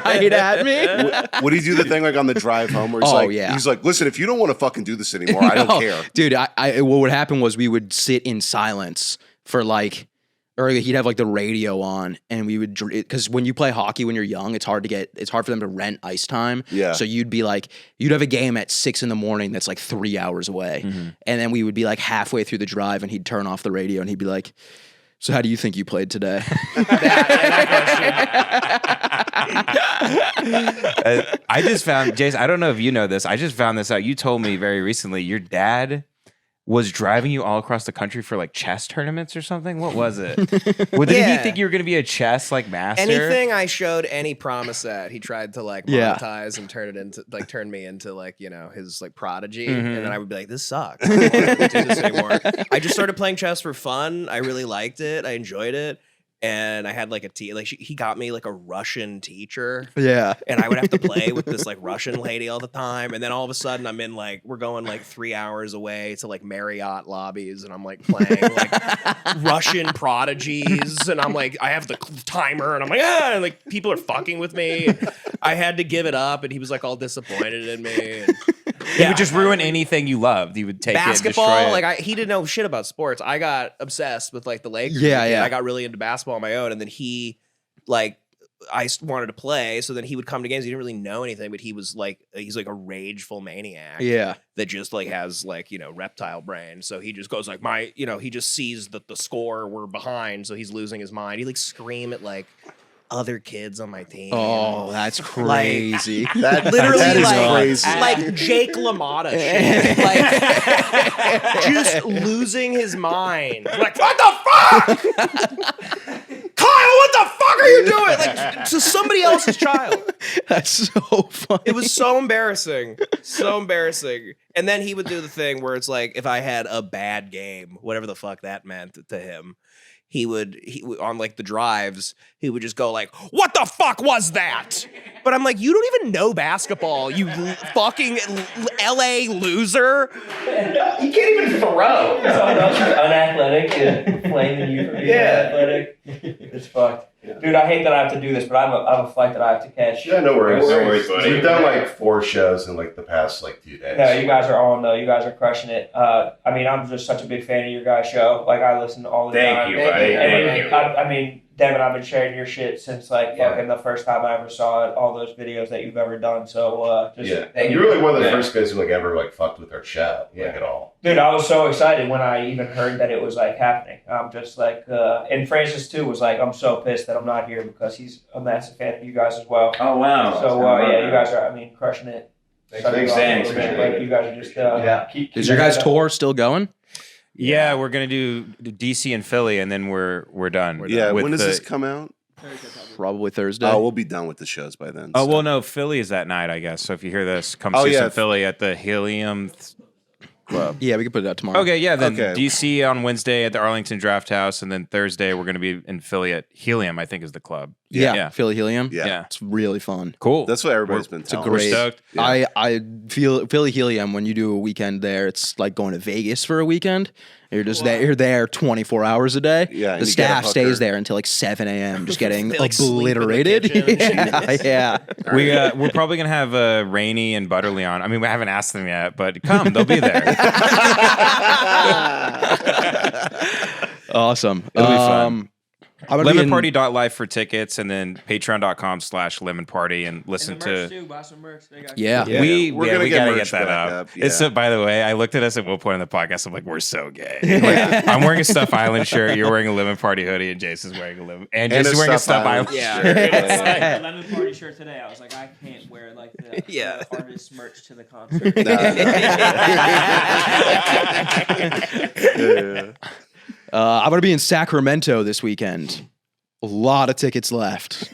right at me. Would he do the thing like on the drive home where he's like, listen, if you don't want to fucking do this anymore, I don't care. Dude, what would happen was we would sit in silence for like, or he'd have like the radio on, and we would, because when you play hockey when you're young, it's hard for them to rent ice time. Yeah. So you'd have a game at 6 a.m. that's like 3 hours away. Mm-hmm. And then we would be like halfway through the drive, and he'd turn off the radio, and he'd be like, so how do you think you played today? I just found, Jace, I don't know if you know this. I just found this out. You told me very recently your dad was driving you all across the country for like chess tournaments or something. What was it? Well, did he think you were going to be a chess like master? Anything I showed any promise at, he tried to like Yeah. monetize and turn me into like, you know, his like prodigy. Mhm. And then I would be like, this sucks. I don't want to do this anymore. I just started playing chess for fun. I really liked it. I enjoyed it. And I had like he got me like a Russian teacher. Yeah. And I would have to play with this like Russian lady all the time. And then all of a sudden I'm in like, we're going like 3 hours away to like Marriott lobbies. And I'm like playing like Russian prodigies. And I'm like, I have the timer and I'm like, and like people are fucking with me. And I had to give it up. And he was like all disappointed in me. And, He would just ruin anything you loved. He would take basketball, it, destroy it. like he didn't know shit about sports. I got obsessed with like the Lakers. Yeah, and yeah. I got really into basketball on my own, and then I wanted to play, so then he would come to games. He didn't really know anything, but he's like a rageful maniac. Yeah. That just like has like, you know, reptile brain. So he just goes like he just sees that the score we're behind, so he's losing his mind. He like scream at like other kids on my team. Oh, that's crazy. That Literally is like, crazy. like Jake LaMotta shit. Like just losing his mind. Like, what the fuck? Kyle, what the fuck are you doing? Like to somebody else's child. That's so funny. It was so embarrassing. So embarrassing. And then he would do the thing where it's like if I had a bad game, whatever the fuck that meant to him. He would on like the drives, he would just go like, what the fuck was that? But I'm like, you don't even know basketball, you fucking LA loser. You can't even throw. Someone else who's unathletic athletic and blaming you for being athletic. It's fucked. Dude, I hate that I have to do this, but I have a flight that I have to catch. Yeah, no worries. No worries, buddy. We've done like 4 shows in like the past like 2 days. No, you guys are on though. You guys are crushing it. I mean, I'm just such a big fan of your guys' show. Like, I listen all the time. Thank you, buddy. Thank you. I mean, Devin, I've been sharing your shit since like fucking the first time I ever saw it. All those videos that you've ever done. So you're really one of the first guys who like ever like fucked with our show like at all. Dude, I was so excited when I even heard that it was like happening. I'm just like, and Francis too was like, I'm so pissed that I'm not here because he's a massive fan of you guys as well. Oh wow! So you guys are, I mean, crushing it. Thanks. Like, you guys are just keep Is your guys' tour still going? Yeah, we're gonna do DC and Philly, and then we're done. Yeah, with when does this come out? Probably Thursday. Oh, we'll be done with the shows by then. Oh so. well, no, Philly is that night, I guess. So if you hear this, come Oh, see yeah. some Philly at the Helium Club. Yeah, we can put it out tomorrow. Okay, yeah. Then Okay. DC on Wednesday at the Arlington Draft House, and then Thursday we're gonna be in Philly at Helium, I think is the club. Yeah, Philly Helium. Yeah. Yeah. It's really fun. Cool. That's what everybody's been It's a telling We're great. stoked. Yeah. I feel Philly Helium when you do a weekend there. It's like going to Vegas for a weekend. You're just there. You're there 24 hours a day. Yeah, and the you get a staff stays hooker. there until like 7 a.m. just getting They, like, sleep in the obliterated. kitchen. yeah. We're probably gonna have Rainey and Butterly on. I mean, we haven't asked them yet, but come, they'll be there. Awesome. It'll be fun. I'm gonna be in- Lemonparty.life for tickets, and then patreon.com/lemonparty and listen to. Buy some merch. They got Yeah. We We're gonna we get gotta merch get that back up. up, yeah. It's so. By the way, I looked at us at one point in the podcast. I'm like, we're so gay. Like, I'm wearing a Stuff Island shirt. You're wearing a Lemon Party hoodie, and Jason's wearing a lemon. And Jason's wearing a Stuff Island. Yeah. shirt. the Lemon Party shirt today. I was like, I can't wear like the Yeah. the artist merch to the concert. I'm gonna be in Sacramento this weekend. A lot of tickets left.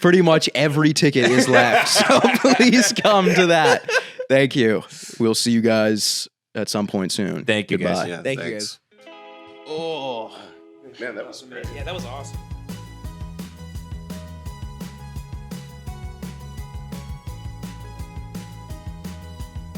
Pretty much every ticket is left. So please come to that. Thank you. We'll see you guys at some point soon. Thank you, guys. Goodbye. Yeah, Thank you, thanks. guys. Oh. Man, that was great. Yeah, that was awesome.